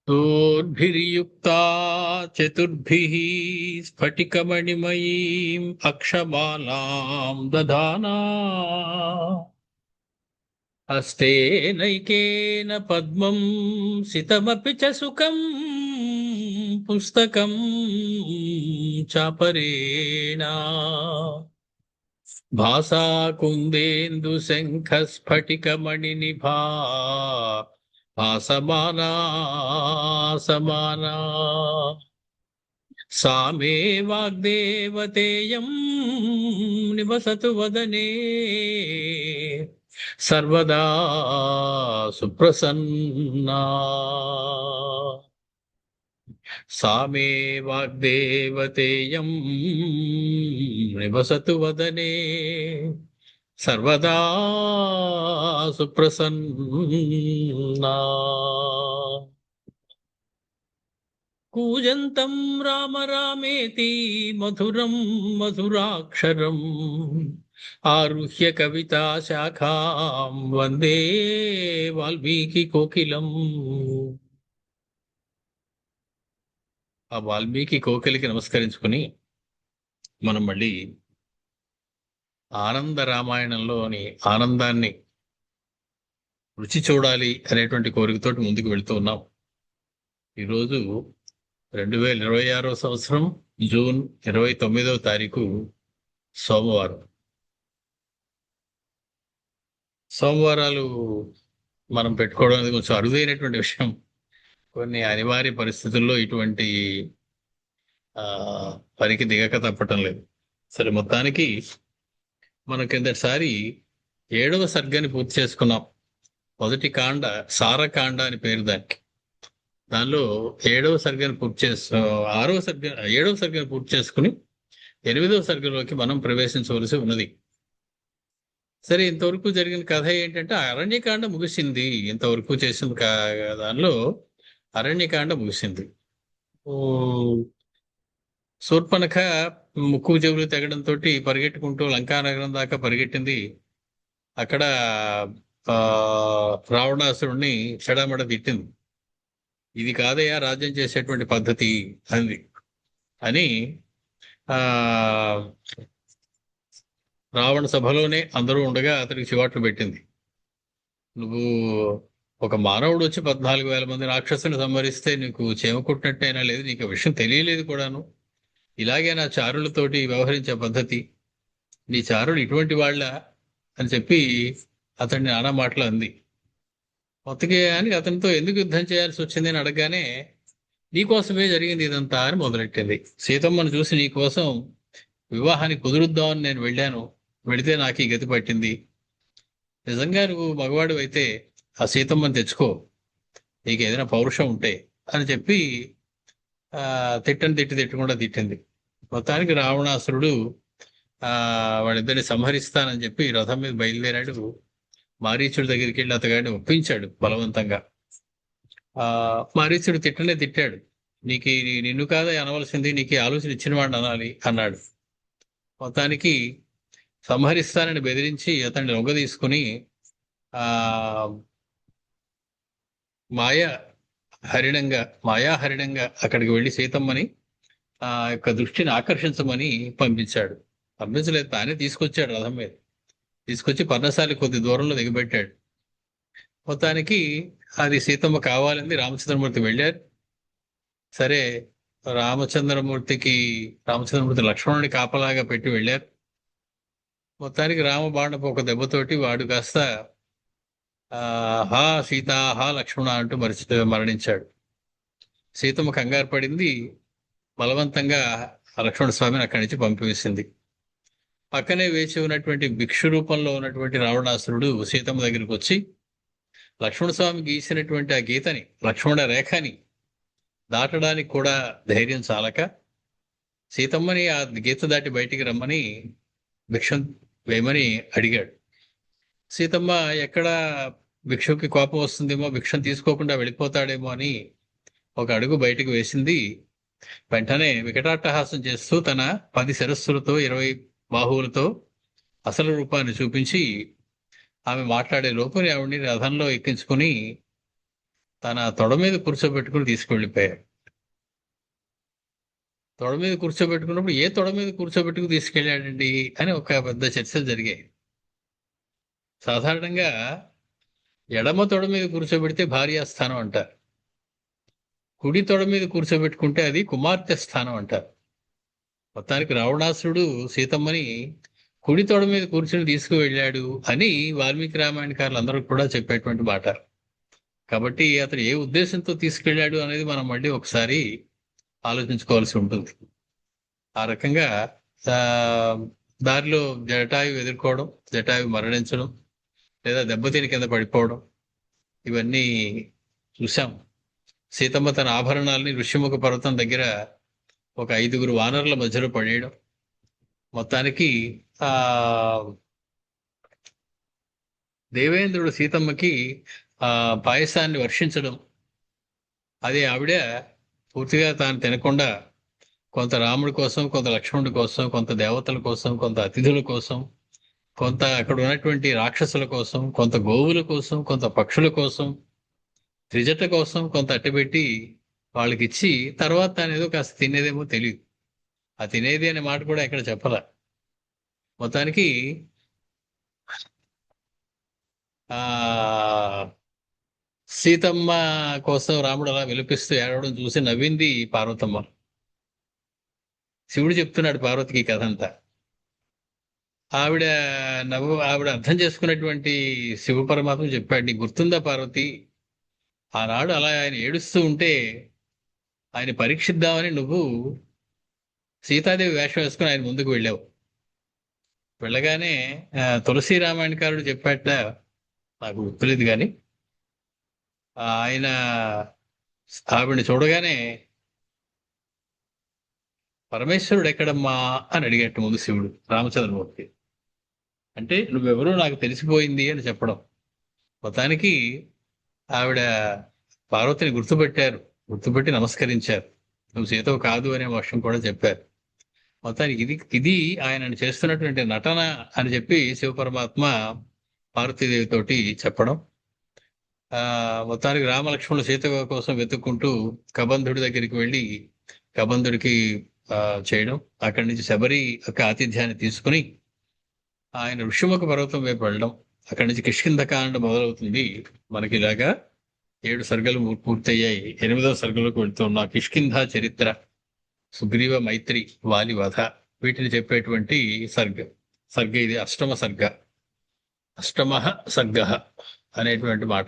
दोर्भिर्युक्ता चतुर्भिः स्फटिकमणिमयीम् अक्षमालां दधाना हस्तेनैकेन पद्मं सितमपि च सुखं पुस्तकं चापरेण भासा कुन्देन्दुशङ्खस्फटिकमणिनिभा भासमाना समाना सा मे वाग्देवतेयं निवसतु वदने सर्वदा सुप्रसन्ना सा मे वाग्देवतेयं निवसतु वदने सर्वदा सुप्रसन्ना कूजन्तं राम रामेति मधुरं मधुराक्षरम् आरुह्य कविता शाखां वन्दे वाल्मीकि कोकिलम् ఆ వాల్మీకి కోకిలకి నమస్కరించుకుని మనం మళ్ళీ ఆనంద రామాయణంలోని ఆనందాన్ని రుచి చూడాలి అనేటువంటి కోరికతోటి ముందుకు వెళుతూ ఉన్నాం. ఈరోజు 2026 సంవత్సరం జూన్ 29వ తారీఖు సోమవారం. సోమవారాలు మనం పెట్టుకోవడం అనేది కొంచెం అరుదైనటువంటి విషయం. కొన్ని అనివార్య పరిస్థితుల్లో ఇటువంటి పనికి దిగక తప్పటం లేదు. సరే, మొత్తానికి మనం కిందటిసారి 7వ సర్గని పూర్తి చేసుకున్నాం. మొదటి కాండ సారకాండ అని పేరు దానికి. దానిలో 7వ సర్గని పూర్తి 7వ సర్గని పూర్తి చేసుకుని 8వ సర్గలోకి మనం ప్రవేశించవలసి ఉన్నది. సరే, ఇంతవరకు జరిగిన కథ ఏంటంటే అరణ్యకాండ ముగిసింది. ఇంతవరకు చేసిన దానిలో అరణ్యకాండ ముగిసింది. శూర్పణఖ ముక్కు చెవులు తెగడంతో పరిగెట్టుకుంటూ లంకానగరం దాకా పరిగెట్టింది. అక్కడ రావణాసురుణ్ణి చెడమడ తిట్టింది. ఇది కాదయ్యా రాజ్యం చేసేటువంటి పద్ధతి అని రావణ సభలోనే అందరూ ఉండగా అతనికి చివాట్లు పెట్టింది. నువ్వు ఒక మానవుడు వచ్చి 14,000 మంది రాక్షసుని సంహరిస్తే నీకు చేమ కుట్టినట్టయినా లేదు, నీకు విషయం తెలియలేదు కూడాను. ఇలాగే నా చారులతోటి వ్యవహరించే పద్ధతి, నీ చారులు ఇటువంటి వాళ్ళ అని చెప్పి అతన్ని నానా మాటలు అంది. మొత్తకే అని అతనితో ఎందుకు యుద్ధం చేయాల్సి వచ్చింది అని అడగగానే నీకోసమే జరిగింది ఇదంతా అని మొదలెట్టింది. సీతమ్మను చూసి నీకోసం వివాహానికి కుదురుద్దామని నేను వెళ్ళాను, వెళితే నాకు ఈ గతి పట్టింది. నిజంగా నువ్వు మగవాడు అయితే ఆ సీతమ్మని తెచ్చుకో, నీకు ఏదైనా పౌరుషం ఉంటే అని చెప్పి తిట్టకుండా తిట్టింది. మొత్తానికి రావణాసురుడు వాళ్ళిద్దరిని సంహరిస్తానని చెప్పి రథం మీద బయలుదేరాడు. మారీచుడి దగ్గరికి వెళ్ళి అతగాడిని ఒప్పించాడు బలవంతంగా. మారీచుడు తిట్టాడు. నిన్ను కాదా అనవలసింది, నీకు ఆలోచన ఇచ్చిన వాడిని అనాలి అన్నాడు. మొత్తానికి సంహరిస్తానని బెదిరించి అతన్ని లొంగ తీసుకుని మాయాహరిణంగా అక్కడికి వెళ్ళి సీతమ్మని యొక్క దృష్టిని ఆకర్షించమని పంపించలేదు, తానే తీసుకొచ్చాడు. రథం మీద తీసుకొచ్చి పర్ణశాలి కొద్ది దూరంలో దిగబెట్టాడు. మొత్తానికి అది సీతమ్మ కావాలని రామచంద్రమూర్తి వెళ్ళారు. సరే, రామచంద్రమూర్తి లక్ష్మణుని కాపలాగా పెట్టి వెళ్ళారు. మొత్తానికి రామబాణపు ఒక దెబ్బతోటి వాడు కాస్త హా సీత, హా లక్ష్మణ అంటూ మరణించాడు. సీతమ్మ కంగారు పడింది. బలవంతంగా లక్ష్మణ స్వామిని అక్కడి నుంచి పంపివేసింది. పక్కనే వేచి ఉన్నటువంటి భిక్షు రూపంలో ఉన్నటువంటి రావణాసురుడు సీతమ్మ దగ్గరికి వచ్చి లక్ష్మణ స్వామి గీసినటువంటి ఆ గీతని, లక్ష్మణ రేఖని దాటడానికి కూడా ధైర్యం చాలక సీతమ్మని ఆ గీత దాటి బయటికి రమ్మని భిక్షం వేయమని అడిగాడు. సీతమ్మ ఎక్కడ భిక్షుకి కోపం వస్తుందేమో, భిక్షం తీసుకోకుండా వెళ్ళిపోతాడేమో అని ఒక అడుగు బయటకు వేసింది. వెంటనే వికటాట్టహాసం చేస్తూ తన 10 శిరస్సులతో 20 బాహువులతో అసలు రూపాన్ని చూపించి ఆమె మాట్లాడే లోపుని ఆవిడ్ని రథంలో ఎక్కించుకుని తన తొడ మీద కూర్చోబెట్టుకుని తీసుకువెళ్ళిపోయారు. తొడ మీద కూర్చోబెట్టుకున్నప్పుడు ఏ తొడ మీద కూర్చోబెట్టుకు తీసుకెళ్ళాడండి అని ఒక పెద్ద చర్చలు జరిగాయి. సాధారణంగా ఎడమ తొడ మీద కూర్చోబెడితే భార్యాస్థానం అంటారు, కుడి తొడ మీద కూర్చోబెట్టుకుంటే అది కుమార్తె స్థానం అంటారు. మొత్తానికి రావణాసురుడు సీతమ్మని కుడి తొడ మీద కూర్చుని తీసుకువెళ్ళాడు అని వాల్మీకి రామాయణకారులు అందరూ కూడా చెప్పేటువంటి మాట. కాబట్టి అతడు ఏ ఉద్దేశంతో తీసుకెళ్ళాడు అనేది మనం మళ్ళీ ఒకసారి ఆలోచించుకోవాల్సి ఉంటుంది. ఆ రకంగా దారిలో జటాయు ఎదుర్కోవడం, జటాయు మరణించడం, లేదా దెబ్బతిని కింద పడిపోవడం, ఇవన్నీ చూశాం. సీతమ్మ తన ఆభరణాలని ఋష్యముఖ పర్వతం దగ్గర ఒక 5గురు వానరుల మధ్యలో పడేయడం, మొత్తానికి ఆ దేవేంద్రుడు సీతమ్మకి పాయసాన్ని వర్షించడం, అది ఆవిడ పూర్తిగా తాను తినకుండా కొంత రాముడి కోసం, కొంత లక్ష్మణుడి కోసం, కొంత దేవతల కోసం, కొంత అతిథుల కోసం, కొంత అక్కడ ఉన్నటువంటి రాక్షసుల కోసం, కొంత గోవుల కోసం, కొంత పక్షుల కోసం, త్రిజట కోసం కొంత అట్టబెట్టి వాళ్ళకి ఇచ్చి తర్వాత తాను ఏదో కాస్త తినేదేమో తెలియదు. ఆ తినేది అనే మాట కూడా ఇక్కడ చెప్పాల. మొత్తానికి సీతమ్మ కోసం రాముడు అలా విలపిస్తూ ఏడవడం చూసి నవ్వింది పార్వతమ్మ. శివుడు చెప్తున్నాడు పార్వతికి కథ అంతా. ఆవిడ అర్థం చేసుకున్నటువంటి శివ పరమాత్మ చెప్పాడు, నీకు గుర్తుందా పార్వతి, ఆనాడు అలా ఆయన ఏడుస్తూ ఉంటే ఆయన పరీక్షిద్దామని నువ్వు సీతాదేవి వేషం వేసుకుని ఆయన ముందుకు వెళ్ళావు. వెళ్ళగానే తులసి రామాయణకారుడు చెప్పాట, నాకు గుర్తులేదు కానీ ఆయన ఆవిడని చూడగానే పరమేశ్వరుడు ఎక్కడమ్మా అని అడిగట్టు ముందు శివుడు రామచంద్రమూర్తి. అంటే నువ్వెవరో నాకు తెలిసిపోయింది అని చెప్పడం. మొత్తానికి ఆవిడ పార్వతిని గుర్తుపెట్టి నమస్కరించారు. నువ్వు సీతవు కాదు అనే విషయం కూడా చెప్పారు. మొత్తానికి ఇది ఆయనను చేస్తున్నటువంటి నటన అని చెప్పి శివపరమాత్మ పార్వతీదేవితోటి చెప్పడం. మొత్తానికి రామలక్ష్మణులు సీత కోసం వెతుక్కుంటూ కబంధుడి దగ్గరికి వెళ్ళి కబంధుడికి చేయడం, అక్కడి నుంచి శబరి యొక్క ఆతిథ్యాన్ని తీసుకుని ఆయన ఋష్యముఖ పర్వతం వైపు వెళ్ళడం, అక్కడి నుంచి కిష్కింధకాండ మొదలవుతుంది. మనకి ఇలాగా 7 సర్గలు పూర్తయ్యాయి. 8వ సర్గలోకి వెళ్తున్న కిష్కింధ చరిత్ర, సుగ్రీవ మైత్రి, వాలి వధ, వీటిని చెప్పేటువంటి సర్గ ఇది అష్టమ సర్గ అనేటువంటి మాట.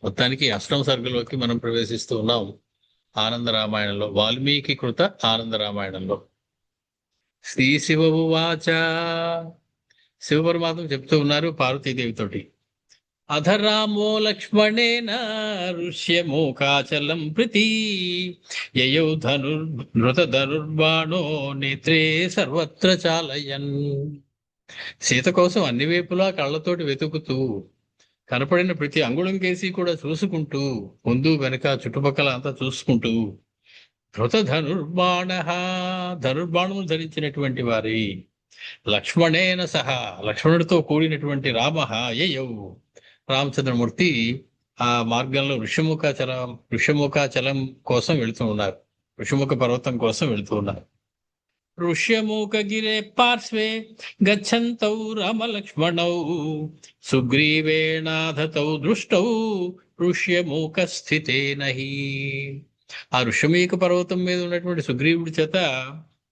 మొత్తానికి అష్టమ సర్గలోకి మనం ప్రవేశిస్తూ ఉన్నాం ఆనంద రామాయణంలో, వాల్మీకి కృత ఆనంద రామాయణంలో. శ్రీ శివ ఉవాచ, శివ పరమాత్మ చెప్తూ ఉన్నారు పార్వతీదేవితోటి, అధరామో లక్ష్మణేన ఋష్యమూకాచలం ప్రతి యయౌ ధనుర్బాణో నేత్రే సర్వత్ర చాలయన్. సీత కోసం అన్ని వైపులా కళ్ళతోటి వెతుకుతూ కనపడిన ప్రతి అంగుళం కేసి కూడా చూసుకుంటూ, ముందు వెనక చుట్టుపక్కల అంతా చూసుకుంటూ, ధనుర్బాణము ధరించినటువంటి వారి లక్ష్మణేన సహా, లక్ష్మణుడితో కూడినటువంటి యయౌ రామచంద్రమూర్తి ఆ మార్గంలో ఋష్యముఖాచలం కోసం వెళుతూ ఉన్నారు, ఋష్యముఖ పర్వతం కోసం వెళుతూ ఉన్నారు. ఋష్యమూకగిరే పార్శ్వే గచ్చంతౌ రామలక్ష్మణౌ సుగ్రీవేణాధతౌ దృష్టౌ ఋష్యమూక స్థితేనహి. ఆ ఋష్యమూక పర్వతం మీద ఉన్నటువంటి సుగ్రీవుడి చేత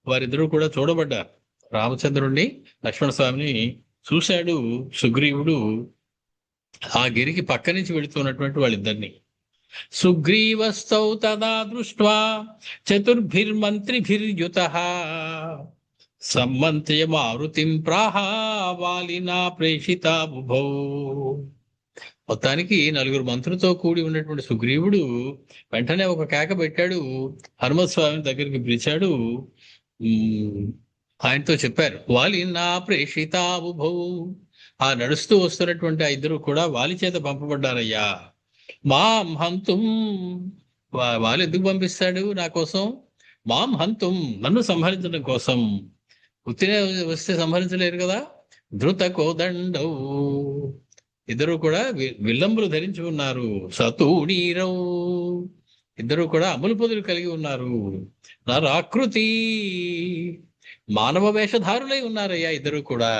వారిద్దరూ కూడా చూడబడ్డారు. రామచంద్రుణ్ణి, లక్ష్మణస్వామిని చూశాడు సుగ్రీవుడు ఆ గిరికి పక్క నుంచి వెళుతున్నటువంటి వాళ్ళిద్దరిని. సుగ్రీవస్తౌ తదా దృష్ట్వా చతుర్భిర్మంత్రిభిర్యుతః సమ్మంత్య మారుతిం ప్రాహ వాలినా ప్రేషితా బుభౌ. మొత్తానికి 4 మంత్రులతో కూడి ఉన్నటువంటి సుగ్రీవుడు వెంటనే ఒక కేక పెట్టాడు, హనుమత్స్వామి దగ్గరికి పిలిచాడు. ఆయనతో చెప్పారు, వాలినా ప్రేషితా బుభౌ, ఆ నడుస్తూ వస్తున్నటువంటి ఆ ఇద్దరు కూడా వాలి చేత పంపబడ్డారయ్యా. మాం హంతుం, వాళ్ళు ఎందుకు పంపిస్తాడు నా కోసం? మాం హంతుం, నన్ను సంహరించడం కోసం. ఉత్తినే వస్తే సంహరించలేరు కదా. ధృత కోదండవు, ఇద్దరు కూడా విల్లంబులు ధరించి ఉన్నారు. సతూణీరౌ, ఇద్దరు కూడా అమలు పొదులు కలిగి ఉన్నారు. నరాకృతి, మానవ వేషధారులై ఉన్నారయ్యా ఇద్దరు కూడా.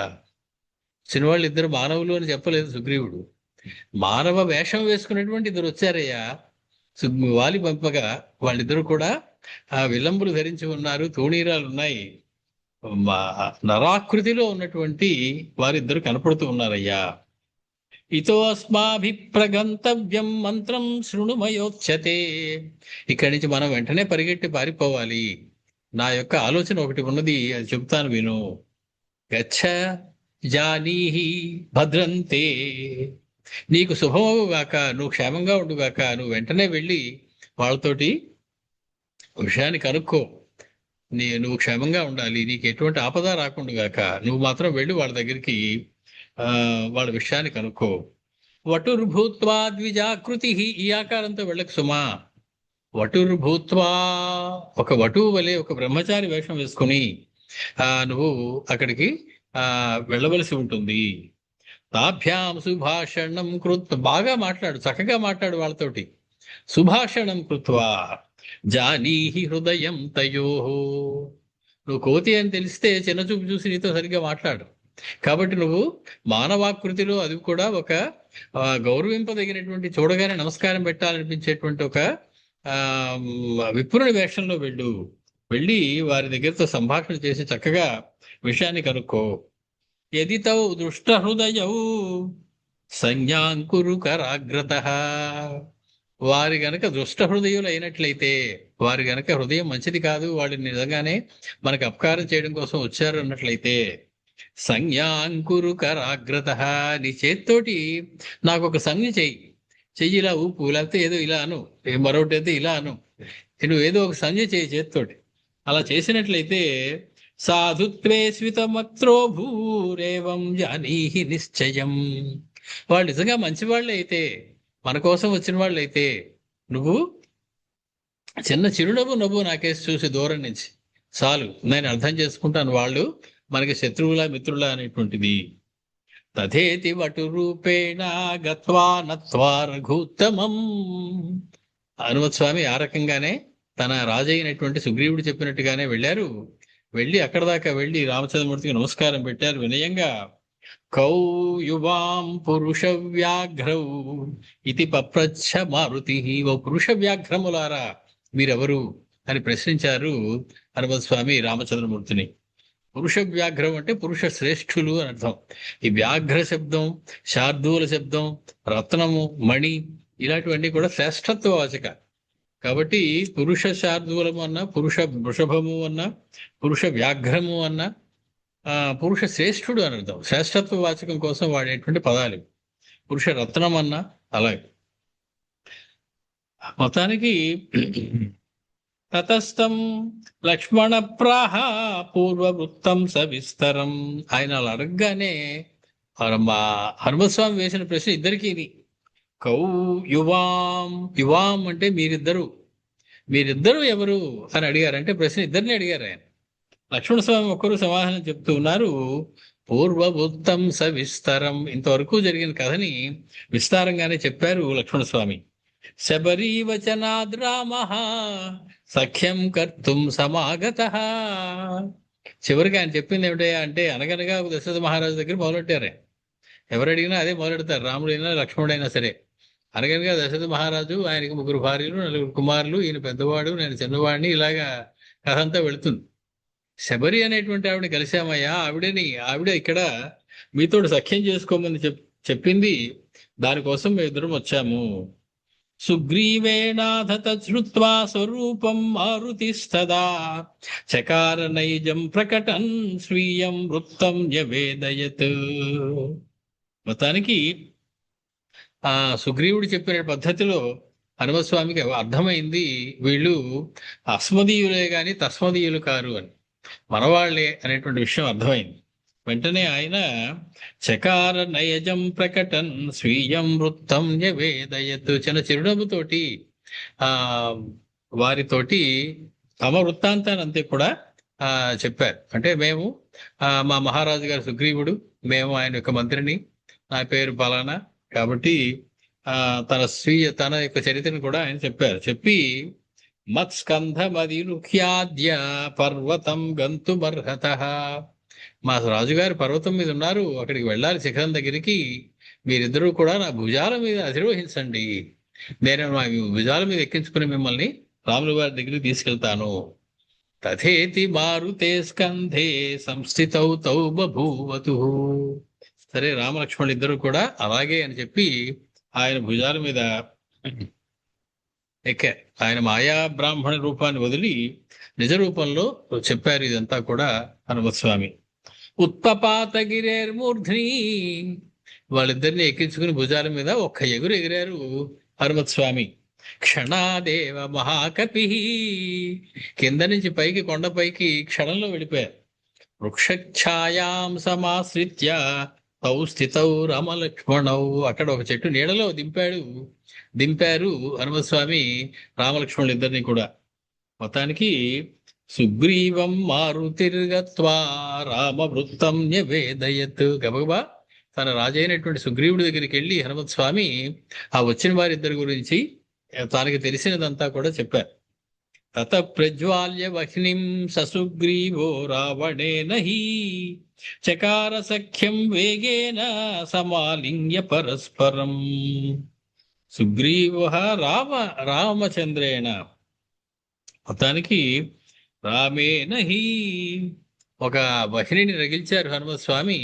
సినివాళ్ళు ఇద్దరు మానవులు అని చెప్పలేదు సుగ్రీవుడు, మానవ వేషం వేసుకున్నటువంటి ఇద్దరు వచ్చారయ్యా. వాలి పంపగా వాళ్ళిద్దరూ కూడా ఆ విలంబులు ధరించి ఉన్నారు, తూణీరాలు ఉన్నాయి, నరాకృతిలో ఉన్నటువంటి వారిద్దరు కనపడుతూ ఉన్నారయ్యా. ఇతో అస్మాభిప్రగంతవ్యం మంత్రం శృణుమయోచ్యతే, ఇక్కడి నుంచి మనం వెంటనే పరిగెట్టి పారిపోవాలి. నా యొక్క ఆలోచన ఒకటి ఉన్నది, అది చెబుతాను విను. గచ్చ జానీహి భద్రంతే, నీకు శుభమవుగాక, నువ్వు క్షేమంగా ఉండుగాక. నువ్వు వెంటనే వెళ్ళి వాళ్ళతోటి విషయాన్ని కనుక్కో. నువ్వు క్షేమంగా ఉండాలి, నీకు ఎటువంటి ఆపద రాకుండాగాక. నువ్వు మాత్రం వెళ్ళి వాళ్ళ దగ్గరికి వాళ్ళ విషయాన్ని కనుక్కో. వటుర్భూత్వా ద్విజాకృతి, ఈ ఆకారంతో వెళ్ళకు సుమా. వటుర్భూత్వా, ఒక వటువు వలె, ఒక బ్రహ్మచారి వేషం వేసుకుని నువ్వు అక్కడికి వెళ్ళవలసి ఉంటుంది. తాభ్యాం సుభాషణం కృత్వ, బాగా మాట్లాడు, చక్కగా మాట్లాడు వాళ్ళతోటి. సుభాషణం కృత్వా జానీహి హృదయం తయోహో, నువ్వు కోతి అని తెలిస్తే చిన్నచూపు చూసి నీతో సరిగ్గా మాట్లాడు. కాబట్టి నువ్వు మానవాకృతిలో, అది కూడా ఒక గౌరవింపదగినటువంటి, చూడగానే నమస్కారం పెట్టాలనిపించేటువంటి ఒక విప్రుని వేషంలో వెళ్ళి వారి దగ్గరతో సంభాషణ చేసి చక్కగా విషయాన్ని కనుక్కో. యది తౌ దృష్ట హృదయౌ సంజ్ఞాంకురు కరాగ్రత, వారి గనక దుష్ట హృదయులు అయినట్లయితే, వారి గనక హృదయం మంచిది కాదు, వాడిని నిజంగానే మనకు అపకారం చేయడం కోసం వచ్చారు అన్నట్లయితే, సంజ్ఞాంకురు కరాగ్రత, నీ చేత్తోటి నాకు ఒక సంజ్ఞ చెయ్యి ఇలా ఊపు, లేకపోతే ఏదో ఇలా అను, మరొకటి అయితే ఇలా అను, నువ్వు ఏదో ఒక సంజ్ఞ చేయి చేత్తోటి. అలా చేసినట్లయితే సాధుత్వే స్వితమత్రో భూరేవం జానీహి నిశ్చయం, వాళ్ళు నిజంగా మంచివాళ్ళే అయితే, మన కోసం వచ్చిన వాళ్ళు అయితే, నువ్వు చిన్న చిరునవ్వు నవ్వు నాకేసి చూసి దూరం నుంచి చాలు, నేను అర్థం చేసుకుంటాను వాళ్ళు మనకి శత్రువులా మిత్రులా అనేటువంటిది. తథేతి వటు రూపేణ గత్వా నత్వా రఘుత్తమం, హనుమత్ స్వామి ఆ రకంగానే తన రాజైనటువంటి సుగ్రీవుడు చెప్పినట్టుగానే వెళ్ళారు. వెళ్ళి అక్కడ దాకా వెళ్ళి రామచంద్రమూర్తికి నమస్కారం పెట్టారు వినయంగా. కౌ యువాం పురుష వ్యాఘ్రౌ ఇది పప్రచ్ఛ మారుతి, ఓ పురుష వ్యాఘ్రములారా మీరెవరు అని ప్రశ్నించారు హనుమత్ స్వామి రామచంద్రమూర్తిని. పురుష వ్యాఘ్రం అంటే పురుష శ్రేష్ఠులు అని అర్థం. ఈ వ్యాఘ్ర శబ్దం, శార్దూల శబ్దం, రత్నము, మణి, ఇలాంటివన్నీ కూడా శ్రేష్ఠత్వ వాచక. కాబట్టి పురుష శార్దూలము అన్న, పురుష వృషభము అన్న, పురుష వ్యాఘ్రము అన్న, పురుష శ్రేష్ఠుడు అని అర్థం. శ్రేష్ఠత్వ వాచకం కోసం వాడేటువంటి పదాలు. పురుష రత్నం అన్న అలాగే. మొత్తానికి తతస్థం లక్ష్మణ ప్రాహ పూర్వవృత్తం సవిస్తరం, ఆయన అలా అడగగానే మా హనుమస్వామి వేసిన ప్రశ్న ఇద్దరికి ఇది. కౌ యువాం, యువాం అంటే మీరిద్దరు ఎవరు అని అడిగారు. అంటే ప్రశ్న ఇద్దరిని అడిగారు ఆయన. లక్ష్మణస్వామి ఒక్కరు సమాధానం చెప్తూ ఉన్నారు, పూర్వవృత్తం సవిస్తరం, ఇంతవరకు జరిగిన కథని విస్తారంగానే చెప్పారు లక్ష్మణస్వామి. శబరీవచనాద్ రామః సఖ్యం కర్తుం సమాగతః, చివరికి ఆయన చెప్పింది ఏమిటయ్యా అంటే, అనగనగా దశరథ మహారాజు దగ్గర మొదలెట్టారు. ఎవరు అడిగినా అదే మొదలెడతారు, రాముడైనా లక్ష్మణుడైనా సరే. అనగనగా దశరథ మహారాజు, ఆయనకి 3 భార్యలు 4 కుమారులు, ఈయన పెద్దవాడు నేను చిన్నవాడిని, ఇలాగా కథ అంతా వెళుతుంది. శబరి అనేటువంటి ఆవిడ కలిశామయ్యా, ఆవిడ ఇక్కడ మీతోటి సఖ్యం చేసుకోమని చెప్పింది, దానికోసం మేము ఇద్దరం వచ్చాము. సుగ్రీవేణాథ తచ్ఛ్రుత్వా స్వరూపం మారుతిస్తదా చకార నైజం ప్రకటన్ స్వీయం వృత్తం న్యవేదయత్. మొత్తానికి ఆ సుగ్రీవుడు చెప్పిన పద్ధతిలో హనుమస్వామికి అర్థమైంది, వీళ్ళు అస్మదీయులే గాని తస్మదీయులు కారు అని, మనవాళ్లే అనేటువంటి విషయం అర్థమైంది. వెంటనే ఆయన చకార నయజం ప్రకటన్ స్వీయం వృత్తం న్యవేదయత్, చిన్న చిరునవ్వుతోటి వారితోటి తమ వృత్తాంతాన్ని అంతే కూడా చెప్పారు. అంటే మా మహారాజు గారు సుగ్రీవుడు, మేము ఆయన యొక్క మంత్రిని, నా పేరు పలానా, కాబట్టి తన యొక్క చరిత్రను కూడా ఆయన చెప్పారు. చెప్పి మత్స్కంధమదిరుహ్యాద్య పర్వతం గంతుమర్హత, మా రాజుగారి పర్వతం మీద ఉన్నారు, అక్కడికి వెళ్ళాలి శిఖరం దగ్గరికి, మీరిద్దరూ కూడా నా భుజాల మీద అధిరోహించండి, నేను మా భుజాల మీద ఎక్కించుకుని మిమ్మల్ని రాముల వారి దగ్గరికి తీసుకెళ్తాను. తథేతి మారుతే స్కంధే సంస్థితౌ తౌ బభూవతు. సరే, రామలక్ష్మణులు ఇద్దరు కూడా అలాగే అని చెప్పి ఆయన భుజాల మీద ఎక్కారు. ఆయన మాయా బ్రాహ్మణ రూపాన్ని వదిలి నిజ రూపంలో చెప్పారు ఇదంతా కూడా హనుమత్స్వామి. ఉత్పపాతగిరేర్మూర్ధ్ని, వాళ్ళిద్దరిని ఎక్కించుకుని భుజాల మీద ఒక్క ఎగురు ఎగిరారు హనుమత్స్వామి. క్షణాదేవ మహాకపి, కింద నుంచి పైకి కొండపైకి క్షణంలో వెళ్ళిపోయారు. వృక్షఛాయాం సమాశ్రిత్య తౌ స్థితౌ రామలక్ష్మణౌ, అక్కడ ఒక చెట్టు నీడలో దింపారు హనుమస్వామి రామలక్ష్మణులు ఇద్దరిని కూడా. మొత్తానికి సుగ్రీవం మారుతిర్గత్వా రామవృత్తం న్యవేదయత్, గబగబా తన రాజైనటువంటి సుగ్రీవుడి దగ్గరికి వెళ్ళి హనుమత్స్వామి ఆ వచ్చిన వారిద్దరి గురించి తనకి తెలిసినదంతా కూడా చెప్పారు. తత ప్రజ్వాల్య వహ్నిం ససుగ్రీవో రావణేన హి చకార సఖ్యం వేగేన సమాలింగ్య పరస్పరం. సుగ్రీవ రామచంద్రేణ, మొత్తానికి రామేణ హి ఒక వహ్నిని రగిల్చారు హనుమస్వామి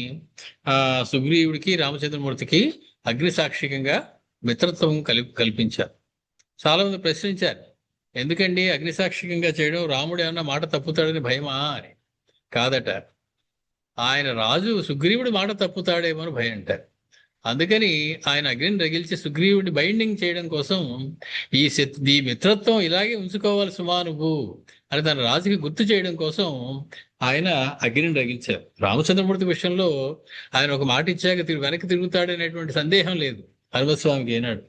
సుగ్రీవుడికి రామచంద్రమూర్తికి అగ్నిసాక్షికంగా మిత్రత్వం కల్పించారు. చాలా మంది ప్రశ్నించారు, ఎందుకండి అగ్నిసాక్షికంగా చేయడం, రాముడు ఏమన్నా మాట తప్పుతాడని భయమా అని. కాదట, ఆయన రాజు సుగ్రీవుడి మాట తప్పుతాడేమో అని భయం అంటారు. అందుకని ఆయన అగ్నిని రగిల్చి సుగ్రీవుడిని బైండింగ్ చేయడం కోసం ఈ మిత్రత్వం ఇలాగే ఉంచుకోవాలి సుమా నువ్వు అని తన రాజుకి గుర్తు చేయడం కోసం ఆయన అగ్నిని రగిల్చారు. రామచంద్రమూర్తి విషయంలో ఆయన ఒక మాట ఇచ్చాక వెనక్కి తిరుగుతాడనేటువంటి సందేహం లేదు హనుమస్వామికి ఏనాడు.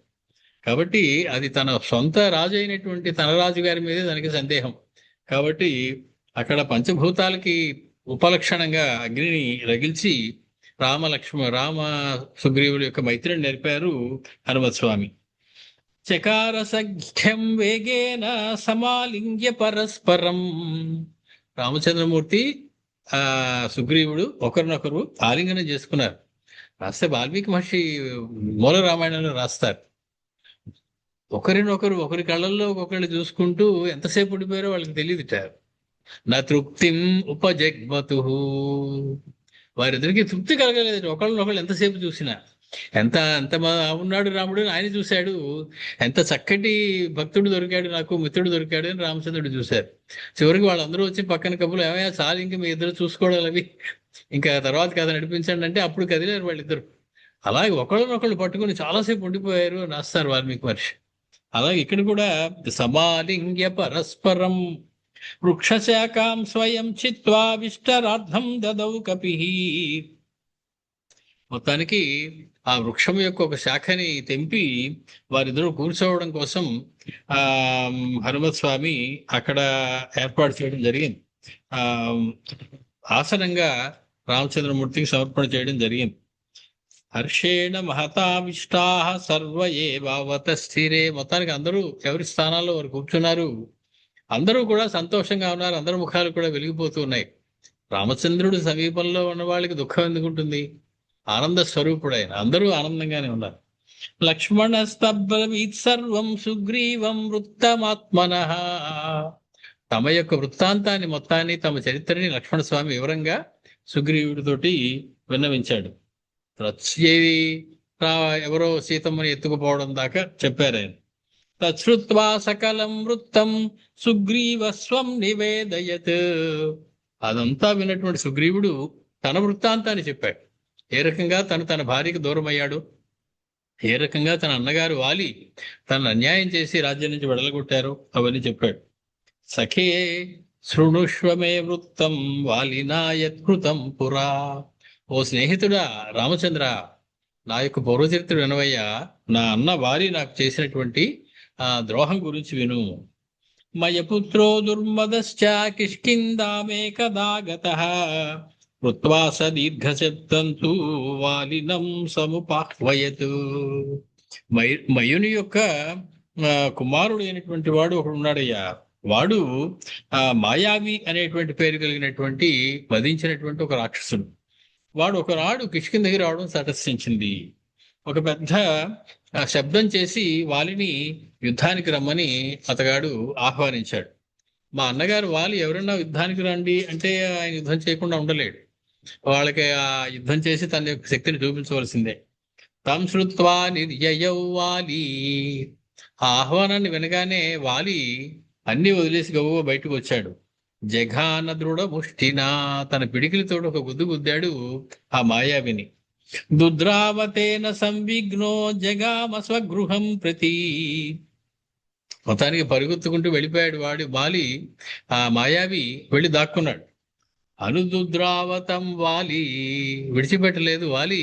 కాబట్టి అది తన సొంత రాజు అయినటువంటి తన రాజుగారి మీదే తనకి సందేహం. కాబట్టి అక్కడ పంచభూతాలకి ఉపలక్షణంగా అగ్నిని రగిల్చి రామ సుగ్రీవుల యొక్క మైత్రిని నేర్పారు హనుమత్స్వామి. చకార సఖ్యం వేగేన సమాలింగ్య పరస్పరం. రామచంద్రమూర్తి సుగ్రీవుడు ఒకరినొకరు ఆలింగనం చేసుకున్నారు. రాస్తే వాల్మీకి మహర్షి మూల రామాయణంలో రాస్తారు, ఒకరి కళ్ళల్లో ఒకళ్ళు చూసుకుంటూ ఎంతసేపు ఉండిపోయారో వాళ్ళకి తెలియదుట. నా తృప్తిం ఉపజగ్మతు, వారిద్దరికి తృప్తి కలగలేదు. ఒకళ్ళనొకళ్ళు ఎంతసేపు చూసినా, ఎంత ఉన్నాడు రాముడు ఆయన చూశాడు, ఎంత చక్కటి భక్తుడు దొరికాడు నాకు, మిత్రుడు దొరికాడు అని రామచంద్రుడు చూశారు. చివరికి వాళ్ళందరూ వచ్చి పక్కన కబులు, ఏమయ్యా చాలు ఇంక మీ ఇద్దరు చూసుకోవడాలి, అవి ఇంకా తర్వాత కథ నడిపించండి అంటే అప్పుడు కదిలేరు వాళ్ళిద్దరు. అలాగే ఒకళ్ళనొకళ్ళు పట్టుకుని చాలాసేపు ఉండిపోయారు అని రాస్తారు వాల్మీకి మహర్షి. అలాగే ఇక్కడ కూడా సమాలింగ్య పరస్పరం వృక్షశాఖాం స్వయం చిత్వా విష్టరార్థం దదౌ కపి. మొత్తానికి ఆ వృక్షం యొక్క ఒక శాఖని తెంపి వారిద్దరూ కూర్చోవడం కోసం హనుమత్స్వామి అక్కడ ఏర్పాటు చేయడం జరిగింది. ఆసనంగా రామచంద్రమూర్తికి సమర్పణ చేయడం జరిగింది. హర్షేణ మహతావిష్టా సర్వ ఏవావత స్థిరే. మొత్తానికి అందరూ ఎవరి స్థానాల్లో వారు కూర్చున్నారు. అందరూ కూడా సంతోషంగా ఉన్నారు. అందరి ముఖాలు కూడా వెలిగిపోతూ ఉన్నాయి. రామచంద్రుడు సమీపంలో ఉన్న వాళ్ళకి దుఃఖం ఎందుకుంటుంది? ఆనంద స్వరూపుడు ఆయన. అందరూ ఆనందంగానే ఉన్నారు. లక్ష్మణ స్తబ్రవీత్ సర్వం సుగ్రీవం వృత్తమాత్మనః. తమ యొక్క వృత్తాంతాన్ని మొత్తాన్ని, తమ చరిత్రని లక్ష్మణ స్వామి వివరంగా సుగ్రీవుడితోటి విన్నవించాడు. ఎవరో సీతమ్మని ఎత్తుకుపోవడం దాకా చెప్పారు ఆయన. తచ్చుత్వా సకలం వృత్తం సుగ్రీవస్వం నివేదయత్. అదంతా విన్నటువంటి సుగ్రీవుడు తన వృత్తాంతాన్ని చెప్పాడు. ఏ రకంగా తన భార్యకు దూరం అయ్యాడు, ఏ రకంగా తన అన్నగారు వాలి తనను అన్యాయం చేసి రాజ్యం నుంచి వెడలగొట్టారు, అవన్నీ చెప్పాడు. సఖే శృణుష్వమే వృత్తం వాలినా యత్కృతం పురా. ఓ స్నేహితుడా రామచంద్ర, నా యొక్క పూర్వచరిత్ర వినవయ్యా. నా అన్న వారి నాకు చేసినటువంటి ద్రోహం గురించి విను. మయపుత్రో దుర్మదశ్చ కిష్కిందామేకదా గతః కృత్వా స దీర్ఘశబ్దం తు వాలినం సముపాహ్వయత్. మయుని యొక్క కుమారుడు అయినటువంటి వాడు ఒకడు ఉన్నాడయ్యా. వాడు మాయావి అనేటువంటి పేరు కలిగినటువంటి వధించినటువంటి ఒక రాక్షసుడు. వాడు ఒకనాడు కిష్కింధకి రావడం తటస్థించింది. ఒక పెద్ద శబ్దం చేసి వాలిని యుద్ధానికి రమ్మని అతగాడు ఆహ్వానించాడు. మా అన్నగారు వాలి ఎవరన్నా యుద్ధానికి రండి అంటే ఆయన యుద్ధం చేయకుండా ఉండలేడు. వాళ్ళకి ఆ యుద్ధం చేసి తన యొక్క శక్తిని చూపించవలసిందే. తం శ్రుత్వా నిర్యయౌ వాలి. ఆ ఆహ్వానాన్ని వినగానే వాలి అన్ని వదిలేసి గవ్వ బయటకు వచ్చాడు. జఘాన దృఢ ముష్టినా, తన పిడికిలితోడు ఒక గుద్దు గుద్దాడు ఆ మాయావిని. దుద్రావతేన సంవిఘ్నో జగామ స్వగృహం ప్రతి. మొత్తానికి పరుగుత్తుకుంటూ వెళ్ళిపోయాడు వాడి వాలి. ఆ మాయావి వెళ్ళి దాక్కున్నాడు. అనుదుద్రావతం వాలి, విడిచిపెట్టలేదు వాలి.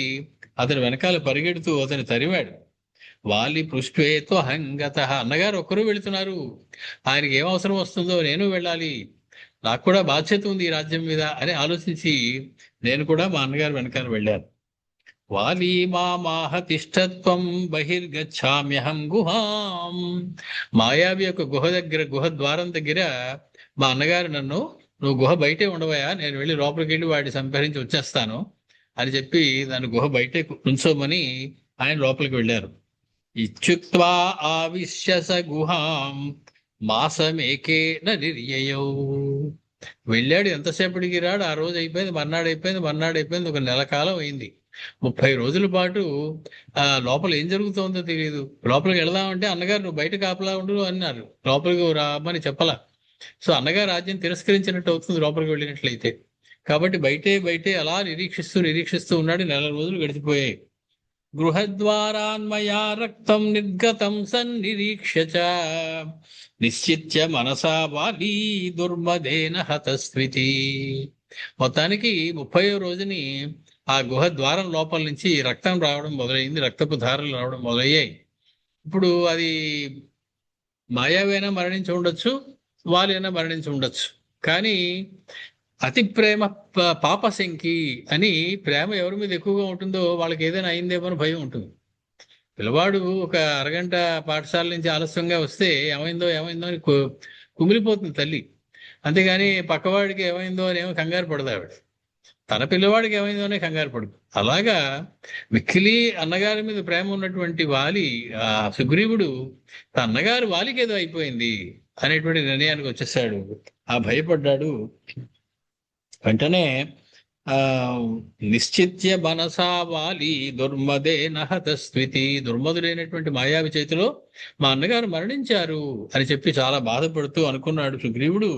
అతని వెనకాల పరిగెడుతూ అతని తరిమాడు. వాలి పృష్ఠేతో హంగత. అన్నగారు ఒక్కరూ వెళుతున్నారు, ఆయనకి ఏం అవసరం వస్తుందో నేను వెళ్ళాలి, నాకు కూడా బాధ్యత ఉంది ఈ రాజ్యం మీద అని ఆలోచించి నేను కూడా మా అన్నగారు వెనకాల వెళ్ళాను. వాలి మామాహ తిష్టత్వం బహిర్గచ్చామ్యహం గుహాం. మాయావి యొక్క గుహ ద్వారం దగ్గర మా అన్నగారు నన్ను, నువ్వు గుహ బయటే ఉండవయా, నేను వెళ్ళి లోపలికి వెళ్ళి వాడిని సంహరించి వచ్చేస్తాను అని చెప్పి దాన్ని గుహ బయటే ఉంచోమని ఆయన లోపలికి వెళ్ళారు. ఇత్యుక్త్వా ఆవిశ్య స గుహాం మాసమేకేన నిర్యయౌ. వెళ్ళాడు, ఎంతసేపటికి రాడు. ఆ రోజు అయిపోయింది, మర్నాడు అయిపోయింది, ఒక నెల కాలం అయింది. 30 రోజుల పాటు లోపల ఏం జరుగుతోందో తెలియదు. లోపలికి వెళదామంటే అన్నగారు నువ్వు బయట కాపలా ఉండు అన్నారు, లోపలికి రామని చెప్పలా. సో అన్నగారు రాజ్యం తిరస్కరించినట్టు అవుతుంది లోపలికి వెళ్ళినట్లయితే. కాబట్టి బయటే అలా నిరీక్షిస్తూ ఉన్నాడు. 4 రోజులు గడిచిపోయాయి. గృహద్వారాన్మయా రక్తం నిర్గతం సన్నిరీక్ష్య చ నిశ్చిత్య మనసా వాలి దుర్మదేన హతస్వితి. మొత్తానికి 30వ రోజుని ఆ గుహ ద్వారం లోపల నుంచి రక్తం రావడం మొదలైంది, రక్తపు ధారలు రావడం మొదలయ్యాయి. ఇప్పుడు అది మాయావైనా మరణించి ఉండొచ్చు, వాళ్ళైనా మరణించి ఉండొచ్చు. కానీ అతి ప్రేమ పాపశంకి అని, ప్రేమ ఎవరి మీద ఎక్కువగా ఉంటుందో వాళ్ళకి ఏదైనా అయిందేమో అని భయం ఉంటుంది. పిల్లవాడు ఒక అరగంట పాఠశాల నుంచి ఆలస్యంగా వస్తే ఏమైందో అని కుమిలిపోతుంది తల్లి. అంతేగాని పక్కవాడికి ఏమైందో అని ఏమో కంగారు పడదు ఆవిడ. తన పిల్లవాడికి ఏమైందో అనే కంగారు పడదు. అలాగా మిక్కిలి అన్నగారి మీద ప్రేమ ఉన్నటువంటి వాలి, ఆ సుగ్రీవుడు తన అన్నగారు వాలికి ఏదో అయిపోయింది అనేటువంటి నిర్ణయానికి వచ్చేసాడు. ఆ భయపడ్డాడు. వెంటనే నిశ్చిత్య మనసా వాలి దుర్మదే నహతస్వితి. దుర్మదుడైనటువంటి మాయావి చేతిలో మా అన్నగారు మరణించారు అని చెప్పి చాలా బాధపడుతూ అనుకున్నాడు సుగ్రీవుడు.